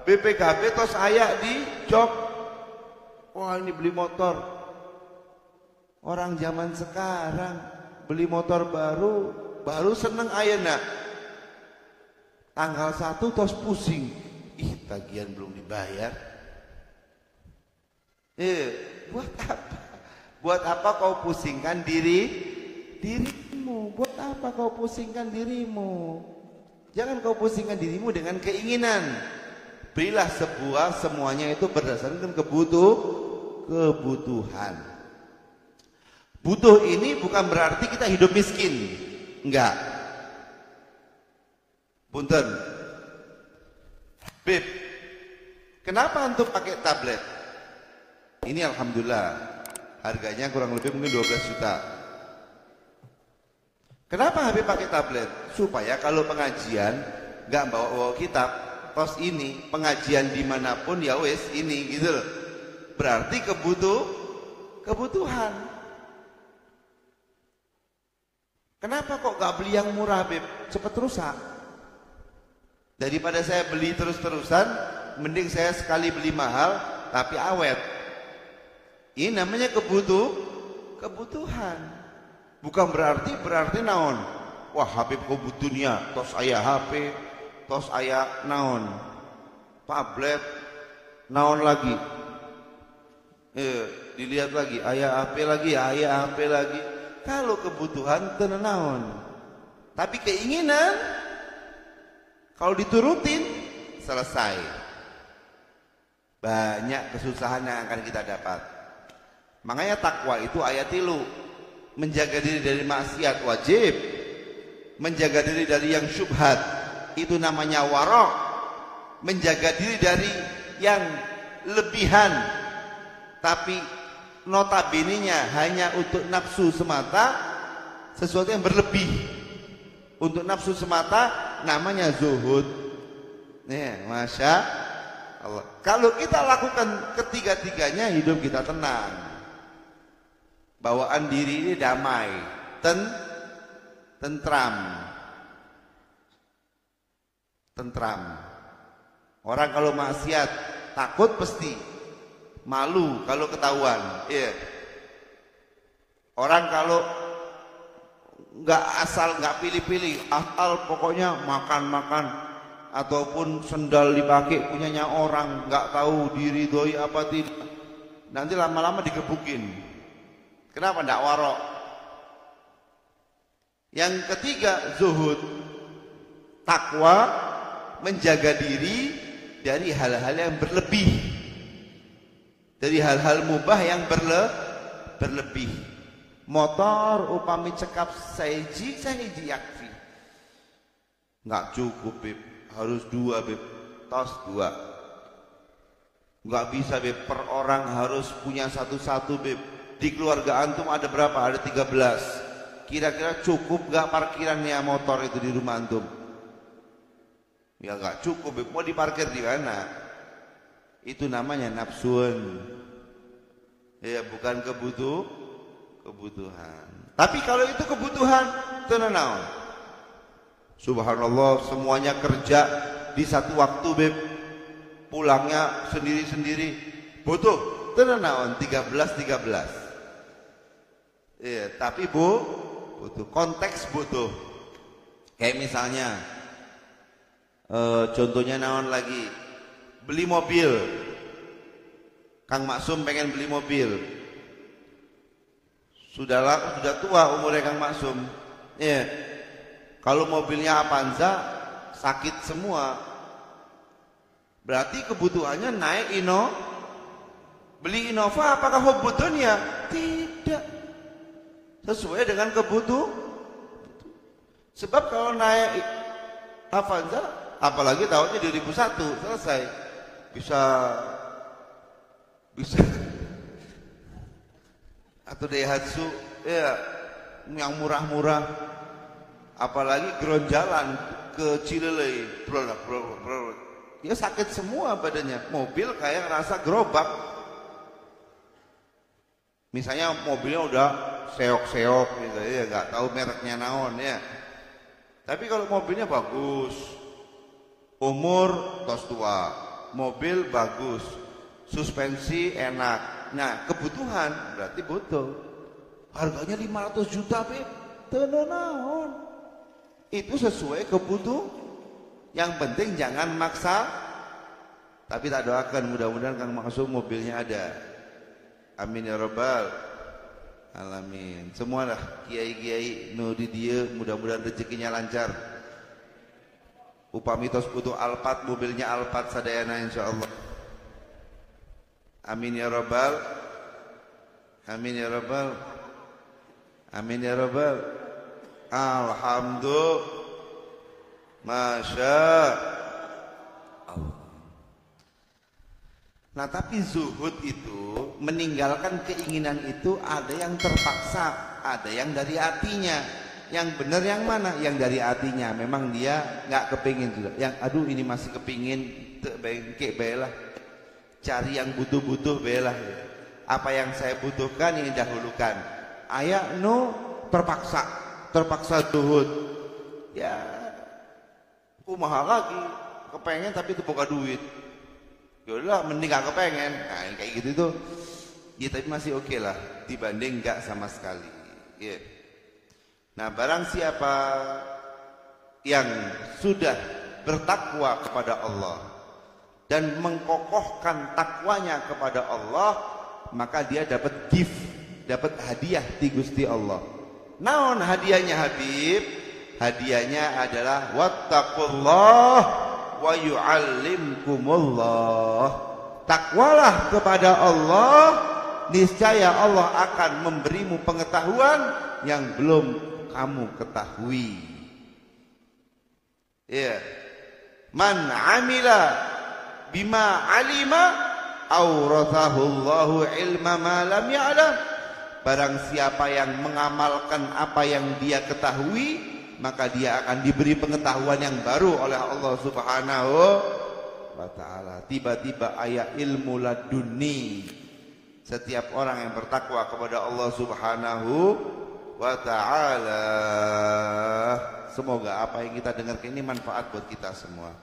BPKB tos ayak di jok. Wah, ini beli motor. Orang zaman sekarang beli motor baru seneng ayeuna. Tanggal 1 tos pusing. Ih, tagihan belum dibayar. Buat apa? Buat apa kau pusingkan dirimu? Buat apa kau pusingkan dirimu? Jangan kau pusingkan dirimu dengan keinginan. Berilah semuanya itu berdasarkan kebutuhan. Butuh ini bukan berarti kita hidup miskin. Enggak. Punten. Beb, kenapa antum pakai tablet? Ini alhamdulillah harganya kurang lebih mungkin 12 juta. Kenapa Habib pakai tablet? Supaya kalau pengajian enggak bawa kitab, tos ini pengajian dimanapun ya wes ini gitu loh. Berarti kebutuhan. Kenapa kok gak beli yang murah, Beb? Cepet rusak. Daripada saya beli terus-terusan, mending saya sekali beli mahal tapi awet. Ini namanya kebutuhan. Bukan berarti naon. Wah, Habib kok butuhnya, tos aya HP, tos aya naon. Tablet, naon lagi. Dilihat lagi, aya HP lagi, aya HP lagi. Kalau kebutuhan tenenaon. Tapi keinginan kalau diturutin selesai. Banyak kesusahan yang akan kita dapat. Makanya takwa itu ayat 3. Menjaga diri dari maksiat wajib. Menjaga diri dari yang syubhat itu namanya wara'. Menjaga diri dari yang lebihan tapi notabene-nya hanya untuk nafsu semata, sesuatu yang berlebih untuk nafsu semata namanya zuhud. Nih, masya Allah. Kalau kita lakukan ketiga-tiganya, hidup kita tenang, bawaan diri ini damai, tentram. Orang kalau maksiat takut pasti, malu kalau ketahuan. Iya. Orang kalau nggak asal, nggak pilih-pilih, asal pokoknya makan ataupun sendal dipakai punyanya orang, nggak tahu diri doi apa tidak, nanti lama-lama digebukin. Kenapa ndak warok? Yang ketiga zuhud, takwa, menjaga diri dari hal-hal yang berlebih, dari hal-hal mubah yang berlebih. Motor upami cekap saiji yakfi, nggak cukup beb, harus 2 beb, tos 2. Nggak bisa beb, per orang harus punya satu-satu beb. Di keluarga antum ada berapa? Ada 13. Kira-kira cukup nggak parkirannya motor itu di rumah antum? Ya nggak cukup beb. Mau diparkir di mana? Itu namanya nafsun. Ya bukan kebutuhan. Tapi kalau itu kebutuhan, tenang. Subhanallah, semuanya kerja di satu waktu beb, pulangnya sendiri-sendiri, butuh tenang 13. Iya, tapi butuh konteks, butuh. Kayak misalnya, contohnya naon lagi, beli mobil. Kang Maksum pengen beli mobil. Sudah tua umurnya Kang Maksum. Iya. Kalau mobilnya Avanza sakit semua, berarti kebutuhannya naik beli Innova. Apakah hubbudunya? Tidak. Sesuai dengan kebutuhan. Sebab kalau naik Avanza, apalagi tahunnya 2001, selesai. Bisa atau Daihatsu ya, yang murah-murah. Apalagi ground jalan ke Cilelei, ya sakit semua badannya. Mobil kayak rasa gerobak. Misalnya mobilnya udah seok-seok gitu ya, nggak tahu mereknya naon ya. Tapi kalau mobilnya bagus, umur tos tua, mobil bagus, suspensi enak. Nah, kebutuhan berarti butuh. Harganya 500 juta, Beb. Teu naon. Itu sesuai kebutuhan. Yang penting jangan maksa. Tapi tak doakan, mudah-mudahan Kang Maksum mobilnya ada. Amin ya rabbal alamin. Semualah kiai-kiai nu di dieu mudah-mudahan rezekinya lancar. Upami tos butuh Alphard, mobilnya Alphard sadayana insyaallah. Amin ya rabbal. Amin ya rabbal. Amin ya rabbal. Alhamdulillah. Masya Allah. Nah, tapi zuhud itu, meninggalkan keinginan itu, ada yang terpaksa, ada yang dari hatinya. Yang benar yang mana? Yang dari hatinya. Memang dia nggak kepingin juga. Yang aduh ini masih kepingin, bengke belah. Cari yang butuh-butuh belah. Apa yang saya butuhkan ini dahulukan. Ayah terpaksa zuhud. Ya, kumaha lagi, kepengen tapi itu buka duit. Yaudah, mending gak kepengen. Nah, kayak gitu tuh. Ya tapi masih oke lah dibanding gak sama sekali. Yeah. Nah, barang siapa yang sudah bertakwa kepada Allah dan mengkokohkan takwanya kepada Allah, maka dia dapat gift, dapat hadiah di Gusti Allah. Naon hadiahnya Habib? Hadiahnya adalah wattaqullah wa yu'allimkumullah. Takwalah kepada Allah, niscaya Allah akan memberimu pengetahuan yang belum kamu ketahui. Ya. Man amila bima alima awrathahullahu ilma ma lam ya'lam. Barang siapa yang mengamalkan apa yang dia ketahui, maka dia akan diberi pengetahuan yang baru oleh Allah Subhanahu wa ta'ala. Tiba-tiba ayat ilmu laduni. Setiap orang yang bertakwa kepada Allah Subhanahu wa ta'ala. Semoga apa yang kita dengarkan ini manfaat buat kita semua.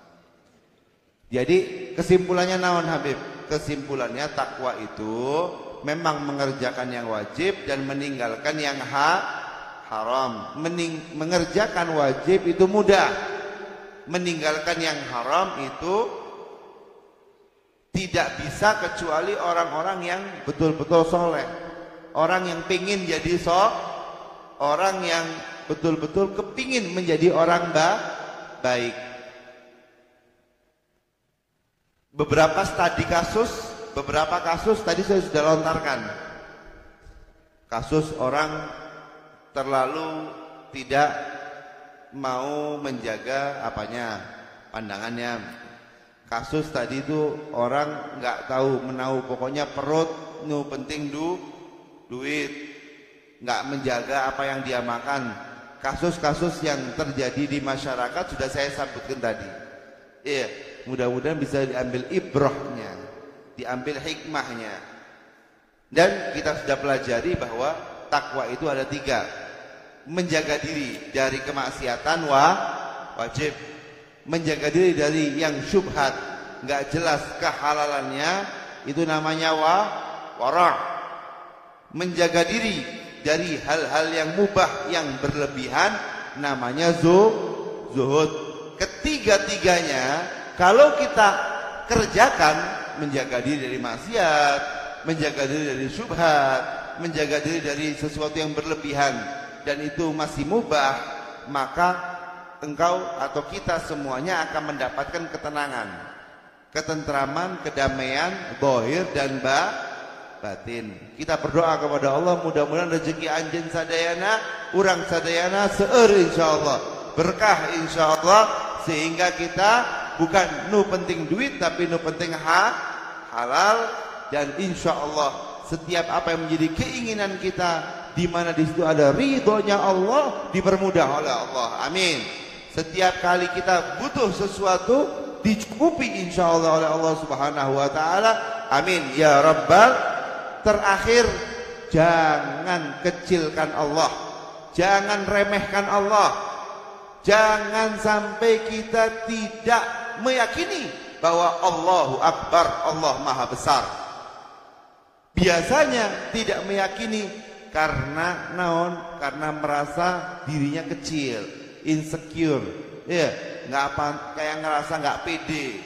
Jadi kesimpulannya naon Habib? Kesimpulannya takwa itu memang mengerjakan yang wajib dan meninggalkan yang haram. Mengerjakan wajib itu mudah. Meninggalkan yang haram itu tidak bisa kecuali orang-orang yang betul-betul soleh. Orang yang pingin jadi orang yang betul-betul kepingin menjadi orang baik. Beberapa kasus tadi saya sudah lontarkan. Kasus orang terlalu tidak mau menjaga pandangannya. Kasus tadi itu orang nggak tahu menau, pokoknya perut nu penting duit, nggak menjaga apa yang dia makan. Kasus-kasus yang terjadi di masyarakat sudah saya sebutkan tadi. Iya, mudah-mudahan bisa diambil ibrahnya, diambil hikmahnya. Dan kita sudah pelajari bahwa takwa itu ada 3. Menjaga diri dari kemaksiatan wajib. Menjaga diri dari yang syubhat, nggak jelas kehalalannya, itu namanya wara'. Menjaga diri dari hal-hal yang mubah, yang berlebihan, namanya zuhud. Ketiga-tiganya kalau kita kerjakan, menjaga diri dari maksiat, menjaga diri dari syubhat, menjaga diri dari sesuatu yang berlebihan, dan itu masih mubah, maka engkau atau kita semuanya akan mendapatkan ketenangan, ketentraman, kedamaian zahir dan batin. Kita berdoa kepada Allah, mudah-mudahan rezeki anjeun sadayana, urang sadayana seueur insyaallah, berkah insyaallah, sehingga kita bukan nu penting duit tapi nu penting halal, dan insyaallah setiap apa yang menjadi keinginan kita, di mana di situ ada ridhonya Allah, dipermudah oleh Allah. Amin. Setiap kali kita butuh sesuatu, dicukupi insyaallah oleh Allah Subhanahu wa taala. Amin ya rabbal. Terakhir, jangan kecilkan Allah, jangan remehkan Allah, jangan sampai kita tidak meyakini bahwa Allahu Akbar, Allah Maha Besar. Biasanya tidak meyakini karena naon? Karena merasa dirinya kecil, insecure, ya, kayak ngerasa nggak pede,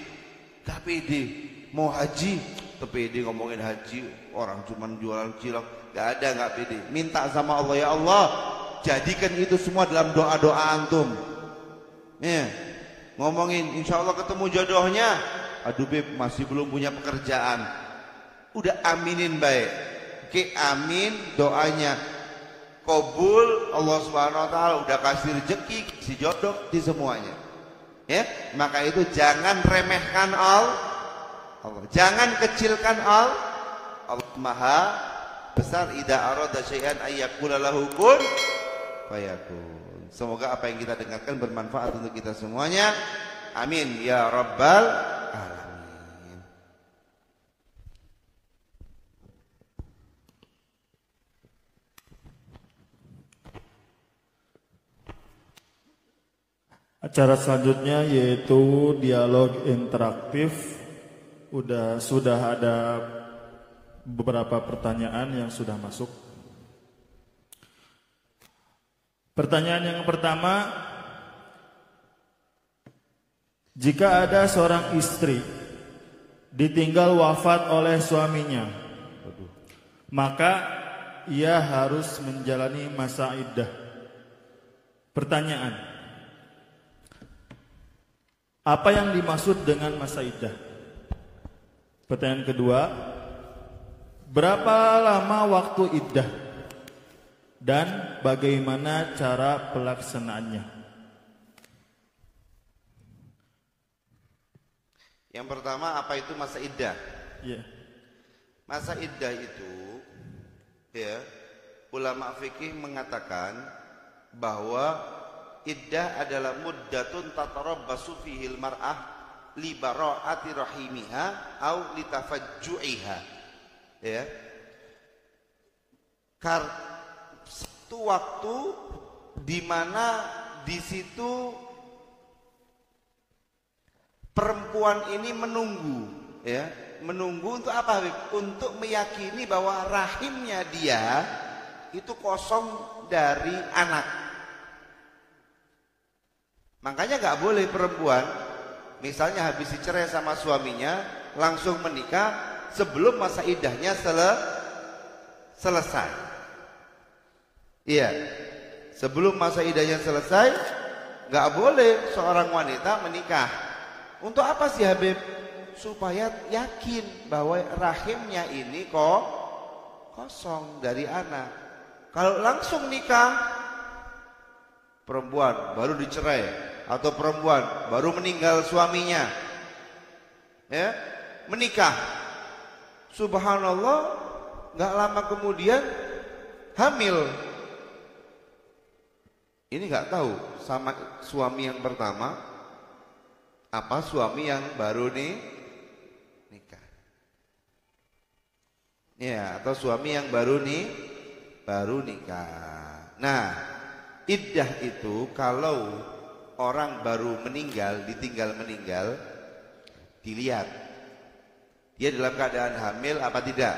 mau haji, pede ngomongin haji, orang cuman jualan cilok, nggak pede. Minta sama Allah, ya Allah, jadikan itu semua dalam doa-doa antum. Ya, ngomongin, insya Allah ketemu jodohnya. Aduh beb, masih belum punya pekerjaan. Udah aminin baik. Oke, amin, doanya kabul, Allah Subhanahu wa taala udah kasih rezeki, kasih jodoh di semuanya. Ya, maka itu jangan remehkan Allah. Jangan kecilkan Allah. Maha besar. Idza arada syai'an ayyaqula lahu kun fayakun. Semoga apa yang kita dengarkan bermanfaat untuk kita semuanya. Amin ya rabbal alamin. Acara selanjutnya yaitu dialog interaktif. Sudah ada beberapa pertanyaan yang sudah masuk. Pertanyaan yang pertama, jika ada seorang istri ditinggal wafat oleh suaminya, maka ia harus menjalani masa iddah. Pertanyaan, apa yang dimaksud dengan masa iddah? Pertanyaan kedua, berapa lama waktu iddah dan bagaimana cara pelaksanaannya? Yang pertama, apa itu masa iddah? Ya. Masa iddah itu, ya, ulama fikih mengatakan bahwa iddah adalah muddatun tatarabbasu fihil mar'ah li bara'ati rahimiha au li tafajju'iha. Ya. Satu waktu di mana di situ perempuan ini menunggu, ya. Menunggu untuk apa, Habib? Untuk meyakini bahwa rahimnya dia itu kosong dari anak. Makanya gak boleh perempuan misalnya habis dicerai sama suaminya langsung menikah sebelum masa iddahnya selesai. Iya, sebelum masa iddahnya selesai gak boleh seorang wanita menikah. Untuk apa sih, Habib? Supaya yakin bahwa rahimnya ini kok kosong dari anak. Kalau langsung nikah, perempuan baru dicerai atau perempuan baru meninggal suaminya, ya, menikah, subhanallah, gak lama kemudian hamil. Ini gak tahu sama suami yang pertama apa suami yang baru nikah, ya, atau suami yang baru nikah. Nah, iddah itu kalau orang baru meninggal, ditinggal meninggal, dilihat dia dalam keadaan hamil apa tidak.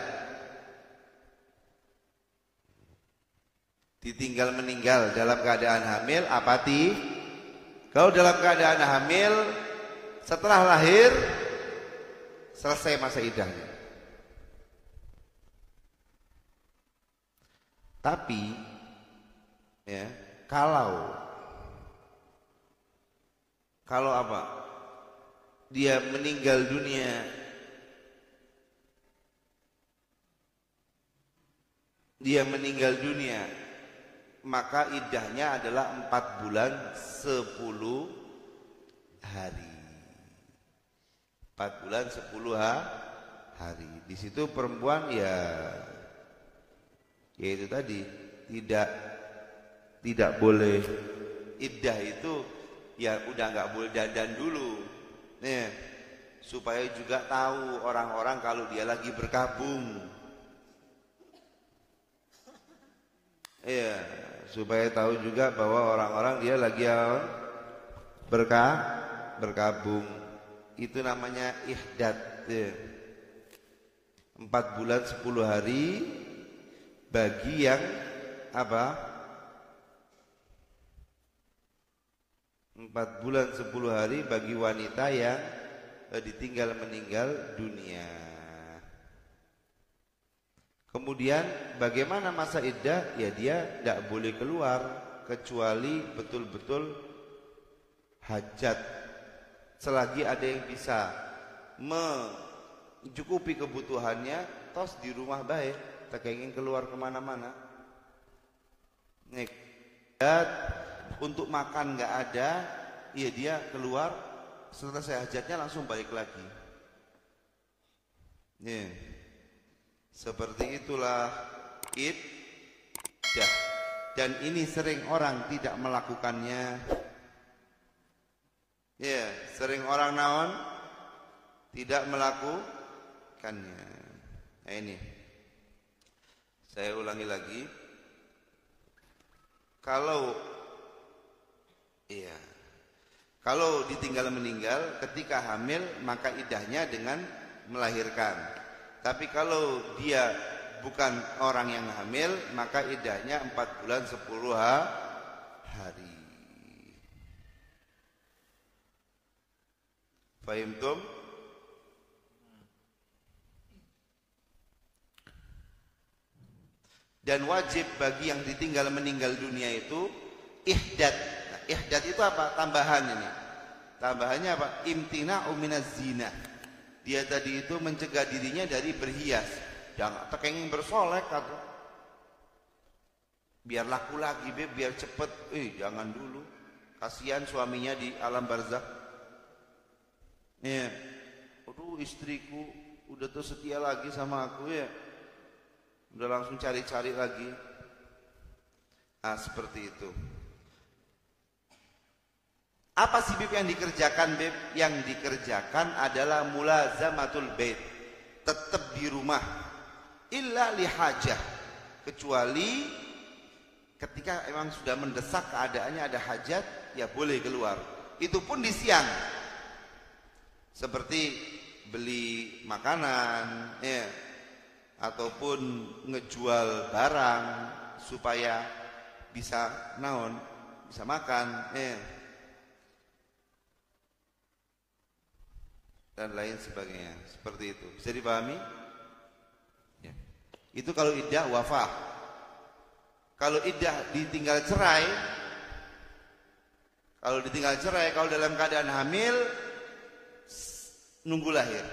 Ditinggal meninggal dalam keadaan hamil apa kalau dalam keadaan hamil setelah lahir selesai masa iddahnya. Tapi ya, kalau apa? Dia meninggal dunia maka iddahnya adalah 4 bulan 10 hari. 4 bulan 10 hari. Di situ perempuan ya itu tadi tidak boleh iddah itu, ya udah nggak boleh dandan dulu, nih, supaya juga tahu orang-orang kalau dia lagi berkabung, ya, supaya tahu juga bahwa orang-orang dia lagi berkabung. Itu namanya ihdad, ya. 4 bulan 10 hari bagi yang apa? 4 bulan 10 hari bagi wanita yang ditinggal meninggal dunia. Kemudian bagaimana masa iddah? Ya dia tidak boleh keluar kecuali betul-betul hajat. Selagi ada yang bisa mencukupi kebutuhannya, tos di rumah baik. Tak ingin keluar kemana-mana. Nih, untuk makan nggak ada, ya dia keluar, selesai hajatnya langsung balik lagi. Nih, seperti itulah iddah. Dan ini sering orang tidak melakukannya. Ya, sering orang naon tidak melakukannya. Nah ini, saya ulangi lagi. Kalau ditinggal meninggal ketika hamil, maka iddahnya dengan melahirkan. Tapi kalau dia bukan orang yang hamil, maka iddahnya 4 bulan 10 hari. Fahimtum? Dan wajib bagi yang ditinggal meninggal dunia itu ihdad. Nah, ihdad itu apa? Tambahan ini. Tambahannya apa? Imtina'u minaz zina. Dia tadi itu mencegah dirinya dari berhias. Jangan tekengin bersolek atau biar laku lagi, biar cepet. Jangan dulu. Kasihan suaminya di alam barzakh. Ya. Aduh, istriku udah tuh setia lagi sama aku ya. Udah langsung cari-cari lagi. Seperti itu. Apa sih Beb yang dikerjakan Beb? Yang dikerjakan adalah mulazamatul bait. Tetap di rumah. Illa lihajah. Kecuali ketika memang sudah mendesak keadaannya ada hajat, ya boleh keluar. Itu pun di siang. Seperti beli makanan, ya, ataupun ngejual barang supaya bisa naon, bisa makan, ya, dan lain sebagainya. Seperti itu. Bisa dipahami? Ya. Itu kalau iddah wafah. Kalau iddah ditinggal cerai, kalau dalam keadaan hamil, nunggu lahir.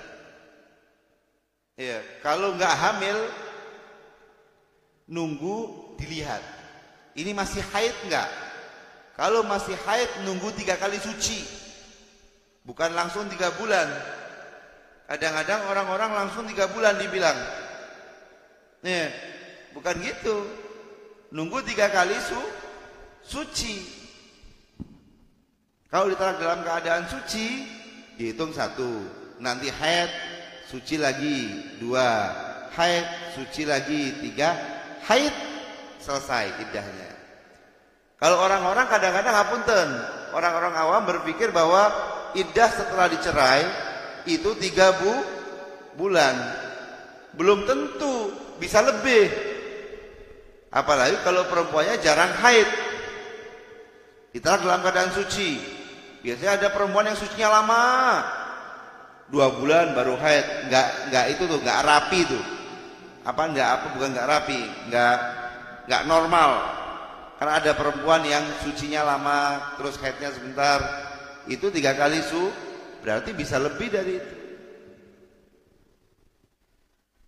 Ya, kalau nggak hamil, nunggu dilihat. Ini masih haid nggak? Kalau masih haid, nunggu 3 kali suci. Bukan langsung 3 bulan. Kadang-kadang orang-orang langsung 3 bulan dibilang. Ya, bukan gitu. Nunggu 3 kali suci. Kalau ditalak dalam keadaan suci, dihitung 1. Nanti haid, suci lagi 2. Haid, suci lagi 3. Haid, selesai iddahnya. Kalau orang-orang kadang-kadang hapunten, orang-orang awam berpikir bahwa iddah setelah dicerai itu 3 bulan. Belum tentu, bisa lebih. Apalagi kalau perempuannya jarang haid, ditalak dalam keadaan suci. Biasanya ada perempuan yang sucinya lama, 2 bulan baru haid. Enggak itu tuh, enggak rapi tuh. Bukan enggak rapi, enggak normal. Karena ada perempuan yang sucinya lama, terus haidnya sebentar. Itu 3 kali berarti bisa lebih dari itu.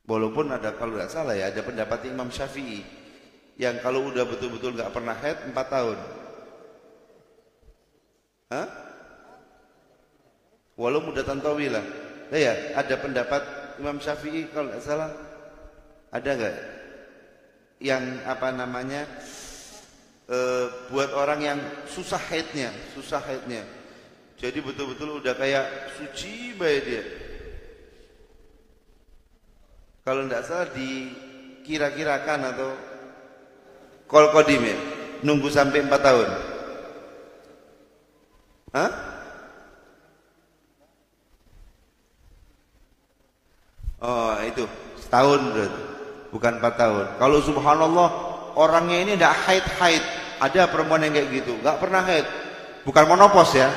Walaupun ada, kalau enggak salah ya, ada pendapat Imam Syafi'i yang kalau udah betul-betul enggak pernah haid 4 tahun. Walau mudatan tawilah. Ya, ada pendapat Imam Syafi'i kalau enggak salah. Ada enggak yang buat orang yang susah haidnya. Jadi betul-betul udah kayak suci baik dia. Kalau enggak salah dikira-kirakan atau qol qadim ya, nunggu sampai 4 tahun. Oh, itu setahun berarti, bukan 4 tahun. Kalau subhanallah orangnya ini tidak haid. Ada perempuan yang kayak gitu, nggak pernah haid. Bukan monopos ya,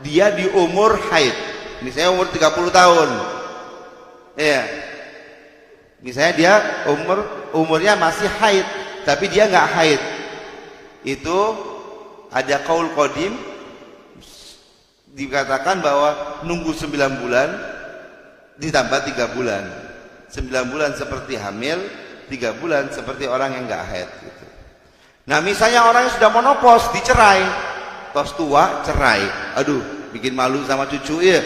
dia di umur haid. Misalnya umur 30 tahun, ya. Misalnya dia umurnya masih haid, tapi dia nggak haid. Itu ada qaul qadim, dikatakan bahwa nunggu 9 bulan ditambah 3 bulan. 9 bulan seperti hamil, 3 bulan seperti orang yang nggak haid gitu. Nah misalnya orang yang sudah monopos dicerai, tos tua cerai, aduh bikin malu sama cucu ya,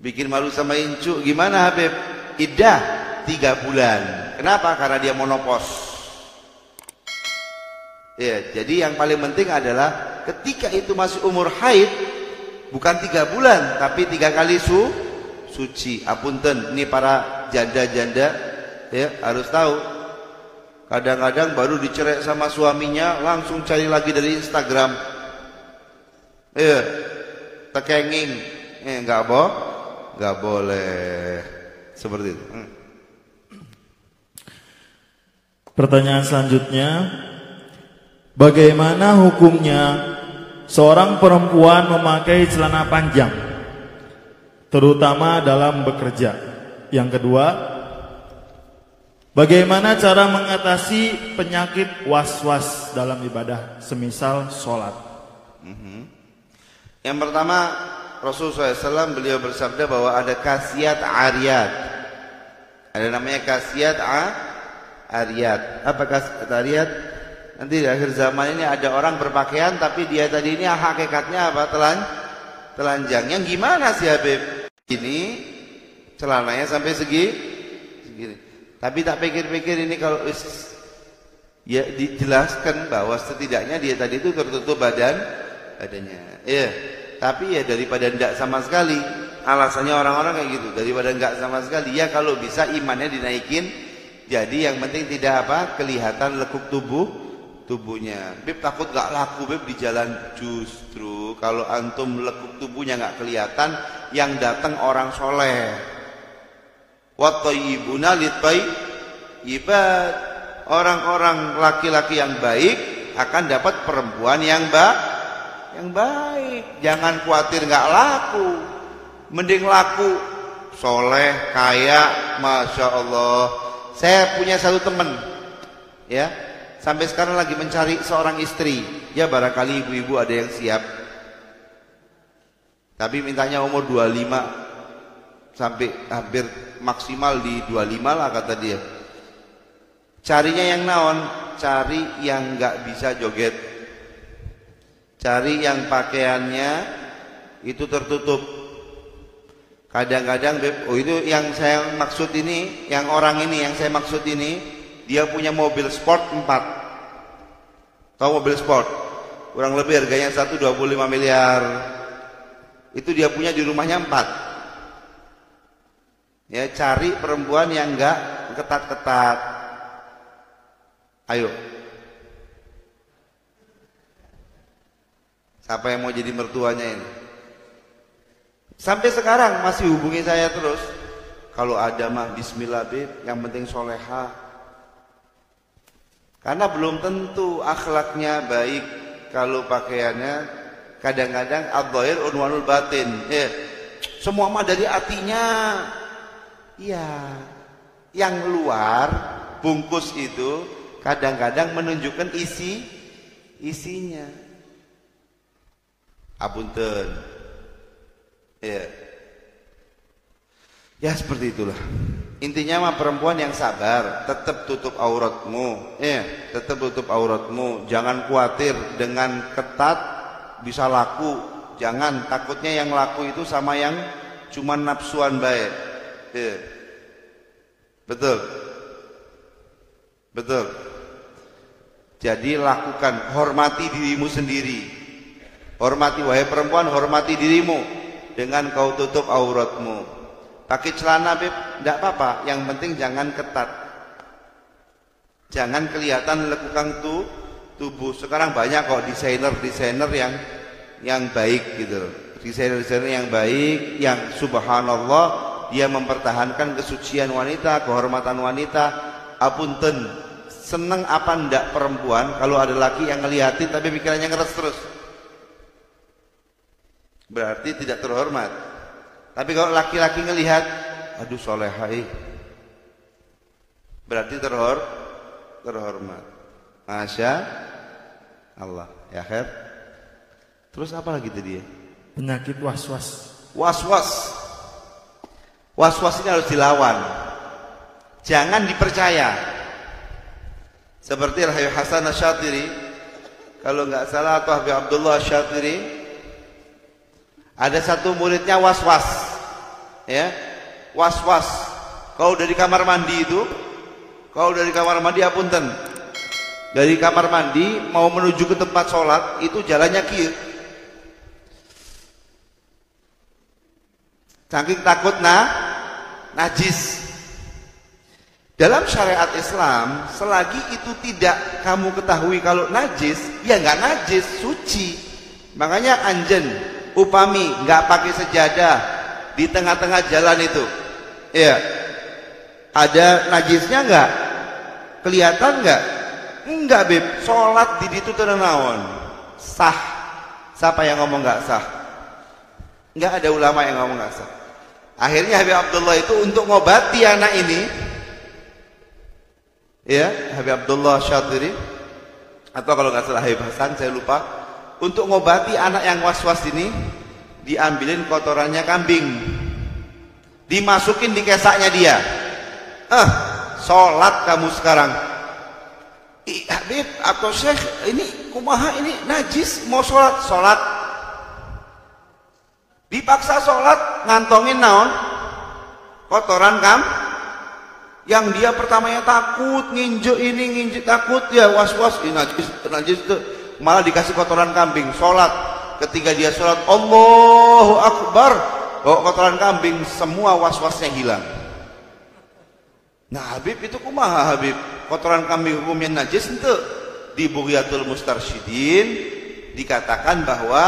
bikin malu sama incu, gimana Habib? Iddah 3 bulan. Kenapa? Karena dia monopos. Ya, jadi yang paling penting adalah ketika itu masih umur haid, bukan 3 bulan tapi 3 kali suci. Apunten, ini para janda-janda ya harus tahu. Kadang-kadang baru dicerai sama suaminya langsung cari lagi dari Instagram. Tekenging. Enggak boleh. Seperti itu. Pertanyaan selanjutnya, bagaimana hukumnya seorang perempuan memakai celana panjang, terutama dalam bekerja? Yang kedua, Bagaimana cara mengatasi penyakit was-was dalam ibadah, semisal sholat? Yang pertama, Rasulullah SAW beliau bersabda bahwa ada khasiat ariyat. Ada namanya khasiat ariyat. Apa khasiat ariyat? Nanti di akhir zaman ini ada orang berpakaian tapi dia tadi ini hakikatnya apa? Telanjang. Yang gimana sih Habib? Ini celananya sampai segini. Tapi tak pikir-pikir ini kalau ya dijelaskan bahwa setidaknya dia tadi itu tertutup badannya. Iya. Tapi ya daripada enggak sama sekali. Alasannya orang-orang kayak gitu. Daripada enggak sama sekali, ya kalau bisa imannya dinaikin. Jadi yang penting tidak apa? Kelihatan lekuk tubuhnya. Beb takut enggak laku Beb di jalan. Justru kalau antum lekuk tubuhnya enggak kelihatan, yang datang orang soleh. Wattayyibuna lithayyibad. Orang-orang laki-laki yang baik akan dapat perempuan yang baik. Jangan khawatir nggak laku, mending laku, soleh, kaya, masya Allah. Saya punya satu teman, ya, sampai sekarang lagi mencari seorang istri. Ya barangkali ibu-ibu ada yang siap. Tapi mintanya umur 25 sampai hampir maksimal di 25 lah kata dia. Carinya yang naon? Cari yang nggak bisa joget. Cari yang pakaiannya itu tertutup. Kadang-kadang itu yang saya maksud ini, yang orang ini yang saya maksud ini, dia punya mobil sport 4. Tahu mobil sport? Kurang lebih harganya 125 miliar. Itu dia punya di rumahnya 4. Ya, cari perempuan yang enggak ketat-ketat. Ayo. Siapa yang mau jadi mertuanya ini? Sampai sekarang masih hubungi saya terus. Kalau ada mah bismillah Bib, yang penting soleha. Karena belum tentu akhlaknya baik. Kalau pakaiannya kadang-kadang ad-dhahir unwanul batin. Semua mah dari hatinya. Iya, yang luar bungkus itu kadang-kadang menunjukkan isinya. Apunten. Ya seperti itulah. Intinya mah perempuan yang sabar, tetap tutup auratmu. Tetap tutup auratmu. Jangan khawatir dengan ketat bisa laku. Jangan, takutnya yang laku itu sama yang cuma nafsuan baik. Betul. Jadi lakukan, hormati dirimu sendiri. Hormati, wahai perempuan, hormati dirimu dengan kau tutup auratmu. Pakai celana Beb, enggak apa-apa, yang penting jangan ketat. Jangan kelihatan lekukang tubuh. Sekarang banyak kok desainer yang baik gitu. Desainer yang baik, yang subhanallah dia mempertahankan kesucian wanita, kehormatan wanita. Apunten, seneng apa ndak perempuan kalau ada laki yang ngeliatin tapi pikirannya ngeres terus? Berarti tidak terhormat. Tapi kalau laki-laki ngelihat, aduh solehai, berarti terhormat. Masya Allah. Ya khair. Terus apa lagi tadi ya? Penyakit was-was. Was-was ini harus dilawan. Jangan dipercaya. Seperti Habib Hasan Asy-Syatiri, kalau nggak salah, atau Habib Abdullah Asy-Syatiri, ada satu muridnya was-was. Ya, was-was. Kau dari kamar mandi itu, apunten. Dari kamar mandi mau menuju ke tempat sholat itu jalannya kieu. Saking takut najis. Dalam syariat Islam, selagi itu tidak kamu ketahui kalau najis, ya nggak najis, suci. Makanya anjen upami nggak pakai sejadah di tengah-tengah jalan itu, ya ada najisnya nggak? Kelihatan nggak? Enggak Beb, sholat di situ tenawon sah. Siapa yang ngomong nggak sah? Nggak ada ulama yang ngomong nggak sah. Akhirnya Habib Abdullah itu untuk ngobati anak ini, Ya, Habib Abdullah Syatiri, atau kalau nggak salah Habib Hasan, saya lupa. Untuk ngobati anak yang was-was ini, diambilin kotorannya kambing, dimasukin di kesaknya dia. Sholat kamu sekarang. Habib atau Syekh, ini kumaha, ini najis, mau sholat. Dipaksa sholat, ngantongin naon? Kotoran yang dia pertamanya takut, nginjek ini, nginjek takut, ya was-was, ini najis itu. Malah dikasih kotoran kambing, sholat. Ketika dia sholat, Allahu Akbar, bawa kotoran kambing, semua was-wasnya hilang. Nah Habib itu kumaha Habib? Kotoran kambing hukumnya najis ente? Di Bughyatul Mustarsyidin dikatakan bahwa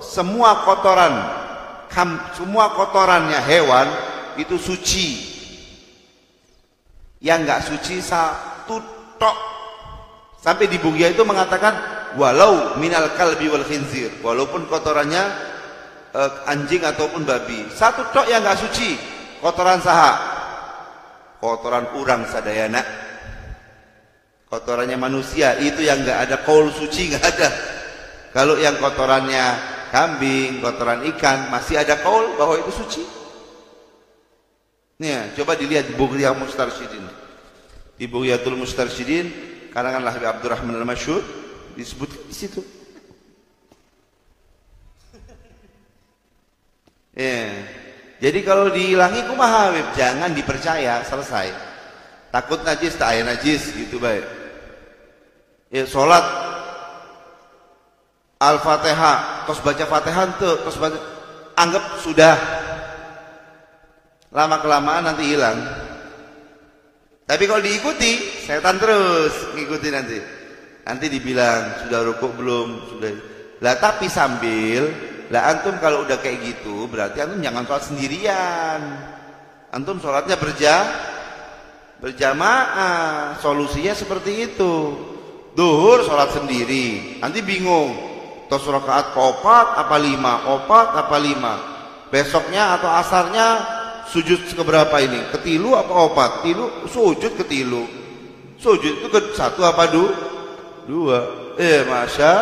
semua kotorannya hewan itu suci. Yang nggak suci satu tok. Sampai di Bughya itu mengatakan walau minal kalbi wal khinzir, walaupun kotorannya anjing ataupun babi, satu tok yang nggak suci. Kotoran saha? Kotoran urang sadayana. Kotorannya manusia itu yang nggak ada kaul suci, nggak ada. Kalau yang kotorannya kambing, kotoran ikan, masih ada kaul bahwa itu suci. Nih, coba dilihat di Bughyatul Mustarsyidin. Di Bughyatul Mustarsyidin, karangan Habib Abdurrahman Al-Masyhur, disebut di situ. Jadi kalau dihilangi kumaha Habib? Jangan dipercaya, selesai. Takut najis, tak aya najis gitu baik. Sholat Al-Fatihah, terus baca Fatihah tuh, terus baca, anggap sudah. Lama kelamaan nanti hilang. Tapi kalau diikuti, setan terus ngikuti nanti. Nanti dibilang sudah rukuk belum, sudah. Lah tapi sambil, lah antum kalau udah kayak gitu, berarti antum jangan sholat sendirian. Antum sholatnya berjamaah. Solusinya seperti itu. Duhur sholat sendiri, nanti bingung. Terus rakaat keopat apa 5, opat apa 5. Besoknya atau asarnya sujud keberapa ini? Ketilu apa opat? Tilu, sujud ketilu. Sujud itu ke 1 apa 2? Masya.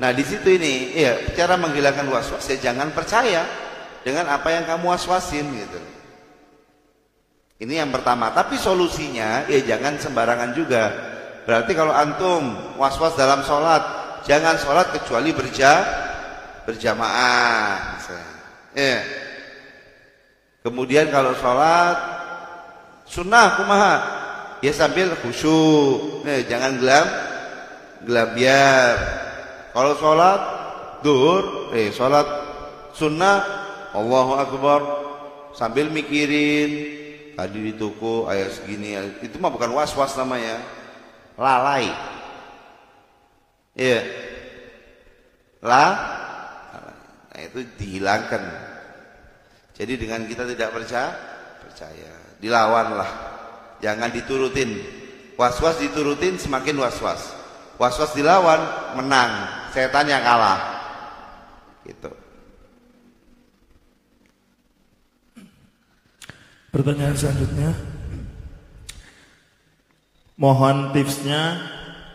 Nah di situ ini, cara menghilangkan waswas ya jangan percaya dengan apa yang kamu waswasin gitu. Ini yang pertama. Tapi solusinya jangan sembarangan juga. Berarti kalau antum waswas dalam sholat, jangan sholat kecuali berjamaah. Kemudian kalau sholat sunnah kumaha? Ya sambil khusyuk. Jangan gelabbiar. Kalau sholat duhur, sholat sunnah, Allahu Akbar, sambil mikirin tadi di toko ayat segini, itu mah bukan was-was namanya, lalai. Nah itu dihilangkan. Jadi dengan kita tidak percaya, dilawanlah, jangan diturutin. Was-was diturutin semakin was-was. Was-was dilawan menang, setan yang kalah. Gitu. Pertanyaan selanjutnya, mohon tipsnya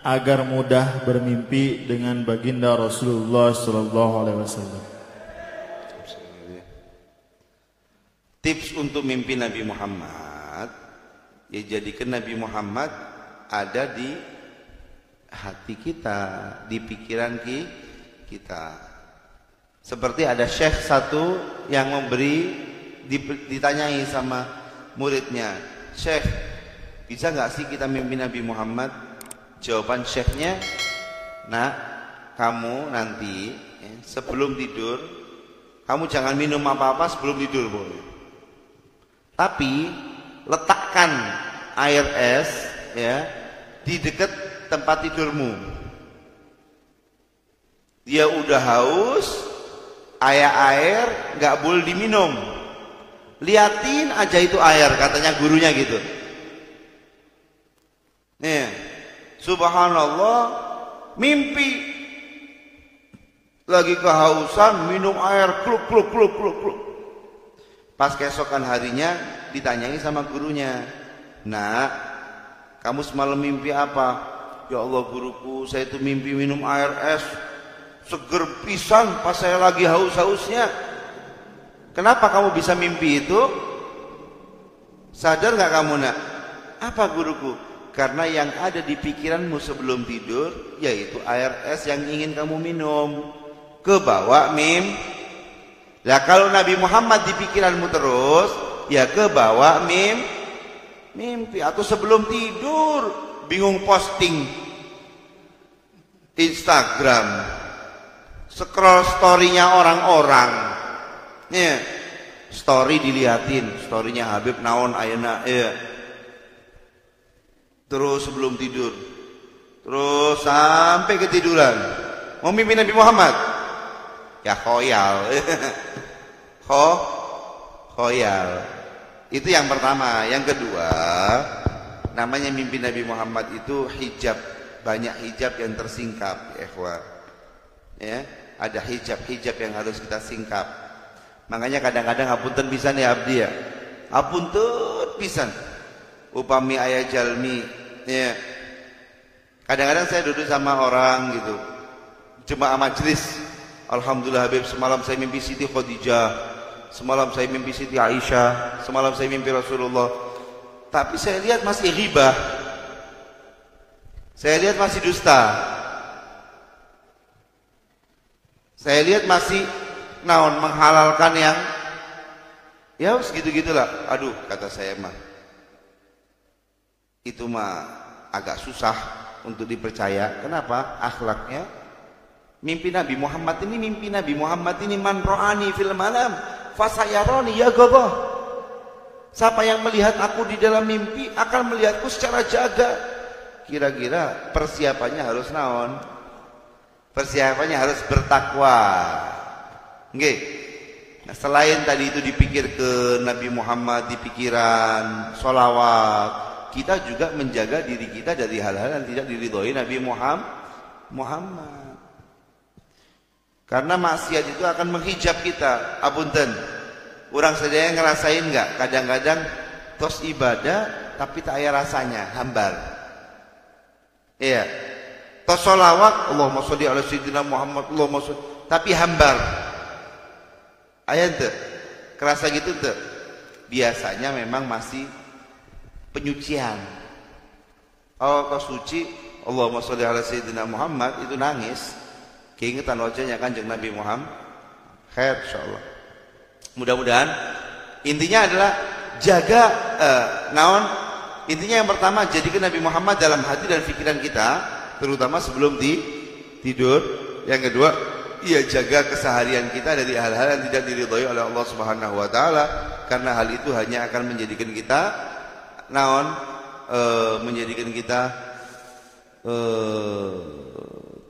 agar mudah bermimpi dengan baginda Rasulullah Sallallahu Alaihi Wasallam. Tips untuk mimpi Nabi Muhammad, ya jadikan Nabi Muhammad ada di hati kita, di pikiran kita. Seperti ada syekh satu yang ditanyai sama muridnya, "Syekh, bisa nggak sih kita mimpi Nabi Muhammad?" Jawaban syekhnya, "Nah, kamu nanti sebelum tidur, kamu jangan minum apa-apa sebelum tidur, boleh. Tapi letakkan air es di dekat tempat tidurmu. Dia udah haus, air nggak boleh diminum. Liatin aja itu air," katanya gurunya gitu. Subhanallah, mimpi lagi kehausan, minum air, kluk. Pas keesokan harinya ditanyai sama gurunya, Nak, kamu semalam mimpi apa? Ya Allah guruku, saya itu mimpi minum air es seger pisan pas saya lagi haus-hausnya. Kenapa kamu bisa mimpi itu? Sadar gak kamu nak? Apa guruku? Karena yang ada di pikiranmu sebelum tidur yaitu air es yang ingin kamu minum. Kebawa Lah kalau Nabi Muhammad di pikiranmu terus, ya kebawa mimpi. Atau sebelum tidur bingung posting Instagram, scroll story-nya orang-orang, ya, story dilihatin, story-nya Habib naon ayeuna, ya. Terus sebelum tidur, terus sampai ketiduran, mau mimpi Nabi Muhammad, ya khoyal, khoyal. Itu yang pertama. Yang kedua, namanya mimpi Nabi Muhammad itu hijab, banyak hijab yang tersingkap, ya ikhwan. Ya, ada hijab yang harus kita singkap. Makanya kadang-kadang apunten pisan ya abdi ya. Apunten pisan. Upami aya jalmi, ya. Kadang-kadang saya duduk sama orang gitu. Jemaah majelis. Alhamdulillah Habib, semalam saya mimpi Siti Khadijah. Semalam saya mimpi Siti Aisyah, semalam saya mimpi Rasulullah. Tapi saya lihat masih ghibah. Saya lihat masih dusta. Saya lihat masih naon menghalalkan yang ya segitu-gitulah. Aduh, kata saya mah. Itu mah agak susah untuk dipercaya. Kenapa? Akhlaknya mimpi Nabi Muhammad ini man ro'ani fil malam fasayaroni ya goboh. Siapa yang melihat aku di dalam mimpi akan melihatku secara jaga. Kira-kira persiapannya harus naon? Persiapannya harus bertakwa. Nggih. Nah, selain tadi itu dipikir ke Nabi Muhammad di pikiran, sholawat, kita juga menjaga diri kita dari hal-hal yang tidak diridhoi Nabi Muhammad. Karena maksiat itu akan menghijab kita. Apunten, orang sedaya ngerasain nggak? Kadang-kadang tos ibadah tapi tak aya rasanya, hambar. Iya. Tos sholawat, Allahumma sholli ala sayyidina Muhammad, Allahumma sholli, tapi hambar. Aya teu? Kerasa gitu teu? Biasanya memang masih penyucian. Oh, kau suci, Allahumma sholli ala sayyidina Muhammad, itu nangis. Keingetan wajahnya Kanjeng Nabi Muhammad. Khair insyaallah. Mudah-mudahan intinya adalah jaga naon. Intinya yang pertama, jadikan Nabi Muhammad dalam hati dan pikiran kita, terutama sebelum tidur. Yang kedua, ia jaga keseharian kita dari hal-hal yang tidak diridhoi oleh Allah Subhanahu wa taala, karena hal itu hanya akan menjadikan kita naon, menjadikan kita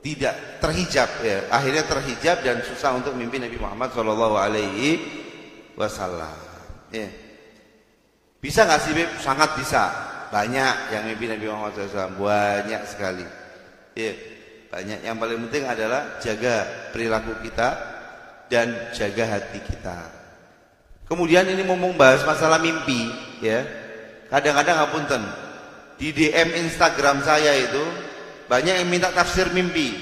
tidak terhijab, ya. Akhirnya terhijab dan susah untuk mimpi Nabi Muhammad sallallahu alaihi wasallam. Ya. Bisa nggak sih, Beb? Sangat bisa. Banyak yang mimpi Nabi Muhammad SAW, banyak sekali. Ya, banyak. Yang paling penting adalah jaga perilaku kita dan jaga hati kita. Kemudian ini mau membahas masalah mimpi, ya. Kadang-kadang apunten, di DM Instagram saya itu banyak yang minta tafsir mimpi.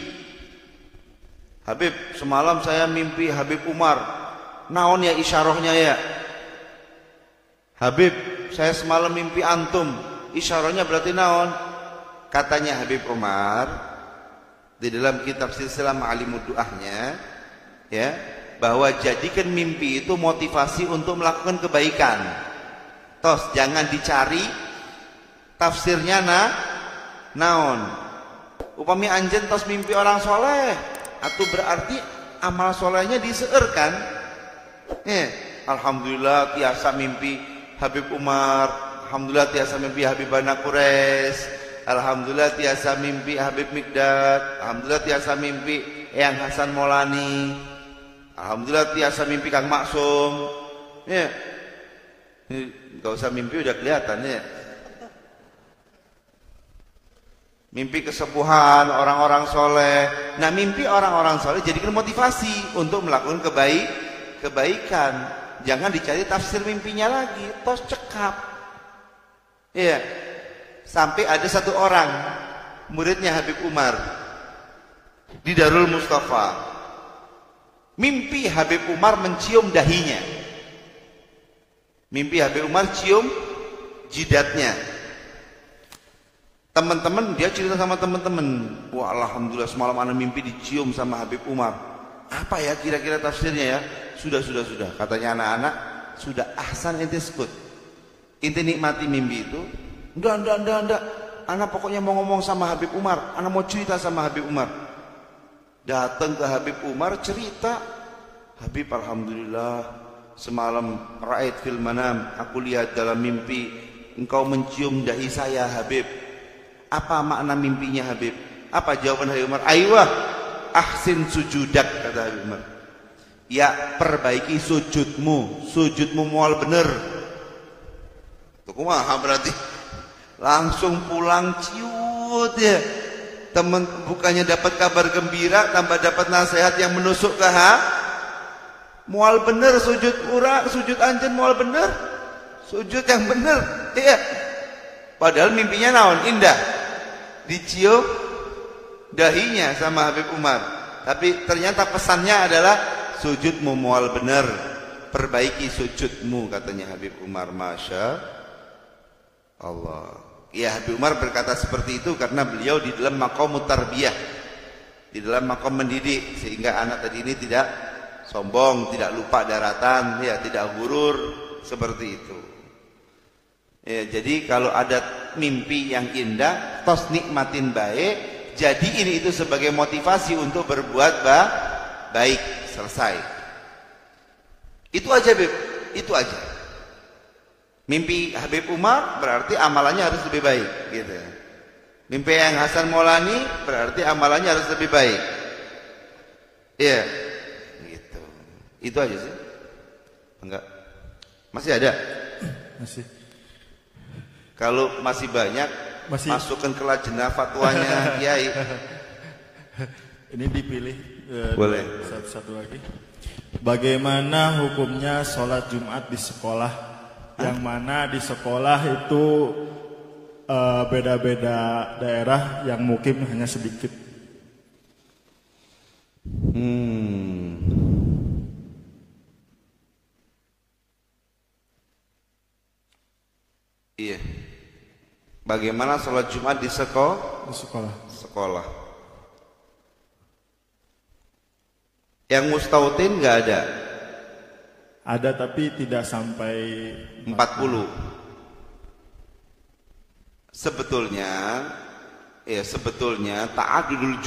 Habib, semalam saya mimpi Habib Umar. Naon ya isyarahnya ya? Habib, saya semalam mimpi antum. Isyarahnya berarti naon? Katanya Habib Umar di dalam kitab Silsilah Ma'alimud Du'ahnya, ya, bahwa jadikan mimpi itu motivasi untuk melakukan kebaikan. Tos jangan dicari tafsirnya naon. Upami anjen tos mimpi orang soleh, atau berarti amal solehnya diseerkan. Alhamdulillah tiasa mimpi Habib Umar, alhamdulillah tiasa mimpi Habib Bana Quraisy, alhamdulillah tiasa mimpi Habib Mikdad, alhamdulillah tiasa mimpi Eyang Hasan Maulani, alhamdulillah tiasa mimpi Kang Maksum. Ya, nggak usah mimpi udah kelihatan ya. Mimpi kesembuhan orang-orang soleh. Nah, mimpi orang-orang soleh jadikan motivasi untuk melakukan kebaikan. Jangan dicari tafsir mimpinya lagi, tos cekap. Iya. Sampai ada satu orang muridnya Habib Umar di Darul Mustafa. Mimpi Habib Umar mencium dahinya. Mimpi Habib Umar cium jidatnya. Teman-teman, dia cerita sama teman-teman, wah alhamdulillah semalam ana mimpi dicium sama Habib Umar. Apa ya kira-kira tafsirnya ya? Sudah. Katanya anak-anak, sudah ahsan ente sekut. Ente nikmati mimpi itu. Enggak. Anak pokoknya mau ngomong sama Habib Umar. Anak mau cerita sama Habib Umar. Datang ke Habib Umar cerita. Habib alhamdulillah semalam ra'ait fil manam, aku lihat dalam mimpi engkau mencium dahi saya Habib. Apa makna mimpinya Habib? Apa jawaban Habib Umar? Aywah, ahsin sujudak, kata Habib Umar. Ya, perbaiki sujudmu mual bener. Tuh kumaha berarti? Langsung pulang ciut ya. Teman bukannya dapat kabar gembira, tambah dapat nasihat yang menusuk ke mual bener sujud anjen mual bener. Sujud yang bener. Iya. Padahal mimpinya naon? Indah. Dicium dahinya sama Habib Umar. Tapi ternyata pesannya adalah sujudmu mual bener, perbaiki sujudmu, katanya Habib Umar. Masya Allah. Ya, Habib Umar berkata seperti itu karena beliau di dalam maqam tarbiyah, di dalam maqam mendidik, sehingga anak tadi ini tidak sombong, tidak lupa daratan, ya, tidak gurur seperti itu. Ya, jadi kalau ada mimpi yang indah, tos nikmatin baik, jadi ini itu sebagai motivasi untuk berbuat baik, selesai. Itu aja, Beb. Itu aja. Mimpi Habib Umar berarti amalannya harus lebih baik, gitu. Mimpi yang Hasan Maulani berarti amalannya harus lebih baik. Iya. Gitu. Itu aja sih. Enggak. Masih ada? Masih. Kalau masih banyak, masukkan ke lajnah fatwanya Kiai. Ini dipilih. Boleh. Satu lagi. Bagaimana hukumnya sholat Jumat di sekolah? Yang mana di sekolah itu beda-beda daerah, yang mukim hanya sedikit. Iya. Bagaimana sholat Jumat di sekolah? Di sekolah. Sekolah. Yang mustautin nggak ada. Ada tapi tidak sampai 40. Sebetulnya ta'adudul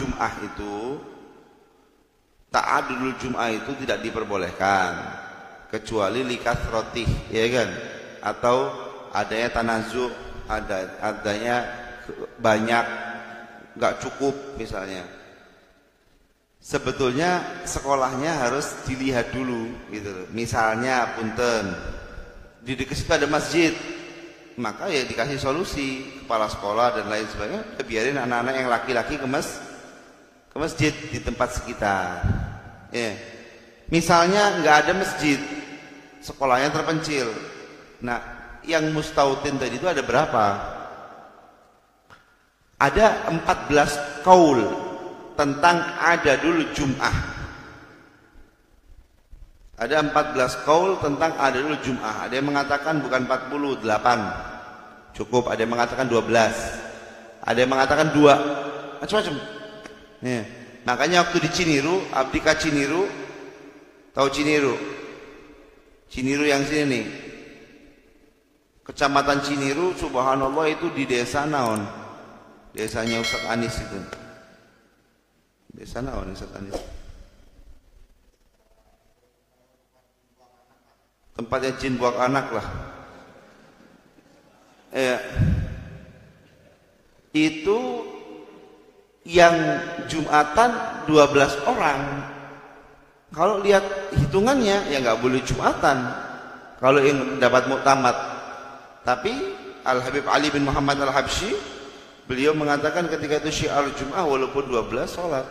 Jum'ah itu tidak diperbolehkan kecuali likathrotih, ya kan? Atau adanya tanazu', adanya banyak, nggak cukup misalnya. Sebetulnya sekolahnya harus dilihat dulu gitu. Misalnya punten di dekat situ ada masjid, maka ya dikasih solusi kepala sekolah dan lain sebagainya, biarin anak-anak yang laki-laki ke masjid di tempat sekitar. Ya. Misalnya nggak ada masjid, sekolahnya terpencil. Nah, yang mustautin tadi itu ada berapa? Ada 14 qaul tentang adadul Jum'ah. Ada 14 qaul tentang adadul Jum'ah. Ada yang mengatakan bukan 48, cukup. Ada yang mengatakan 12. Ada yang mengatakan 2. Macam-macam. Ya. Makanya waktu di Ciniru, Abdika Ciniru, tahu Ciniru? Ciniru yang sini nih. Kecamatan Ciniru, subhanallah, itu di desa naon? Desanya Ustaz Anis itu. Desa naon Ustaz Anis? Tempatnya jin buak anak lah. Itu yang Jumatan 12 orang. Kalau lihat hitungannya ya nggak boleh Jumatan. Kalau yang dapat muktamad. Tapi Al-Habib Ali bin Muhammad Al-Habsyi, beliau mengatakan ketika itu syiar Jum'ah walaupun 12 sholat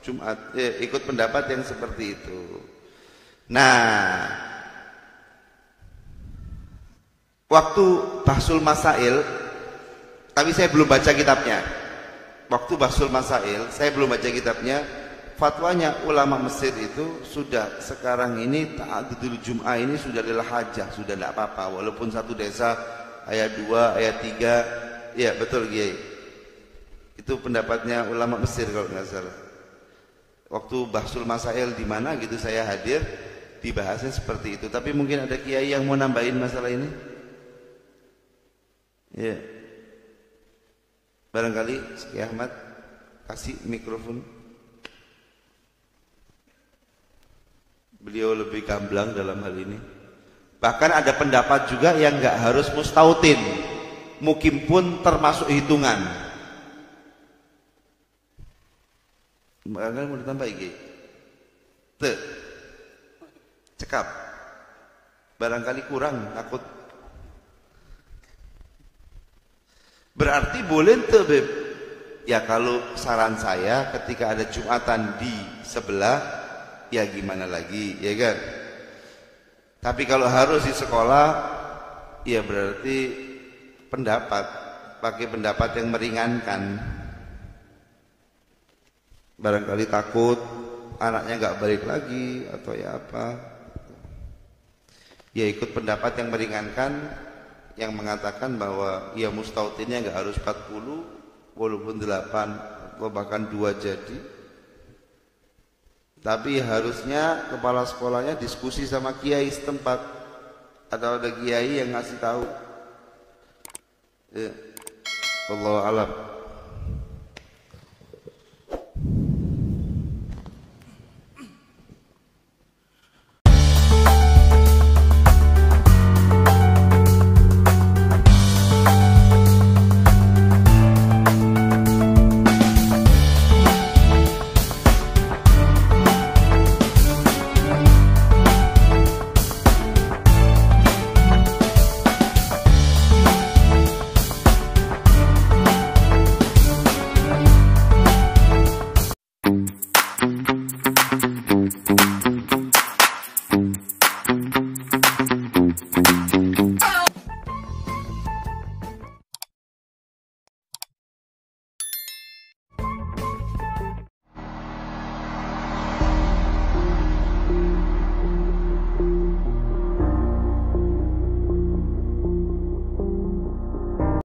Jumat, ikut pendapat yang seperti itu. Nah, waktu Bahsul Masail, tapi saya belum baca kitabnya. Waktu Bahsul Masail, saya belum baca kitabnya. Fatwanya ulama Mesir itu sudah sekarang ini ta'adudul Jum'ah ini sudah adalah hajah, sudah tidak apa-apa. Walaupun satu desa ayat 2, ayat 3, ya betul Kiai. Itu pendapatnya ulama Mesir kalau nggak salah. Waktu Bahsul Masail di mana gitu saya hadir, dibahasnya seperti itu. Tapi mungkin ada kiai yang mau nambahin masalah ini. Ya. Barangkali Kiai Ahmad kasih mikrofon. Beliau lebih gamblang dalam hal ini. Bahkan ada pendapat juga yang nggak harus mustautin, mukim pun termasuk hitungan. Barangkali mau ditambah iki. Cekap. Barangkali kurang, takut. Berarti boleh tuh Beb. Ya kalau saran saya ketika ada Jumatan di sebelah, ya gimana lagi, ya kan? Tapi kalau harus di sekolah, ya berarti pakai pendapat yang meringankan. Barangkali takut anaknya nggak balik lagi atau ya apa. Ya ikut pendapat yang meringankan, yang mengatakan bahwa ya mustautinnya nggak harus 40 walaupun 8 atau bahkan 2 jadi. Tapi harusnya kepala sekolahnya diskusi sama kiai setempat atau ada kiai yang ngasih tahu. Ya. Wallahu a'lam.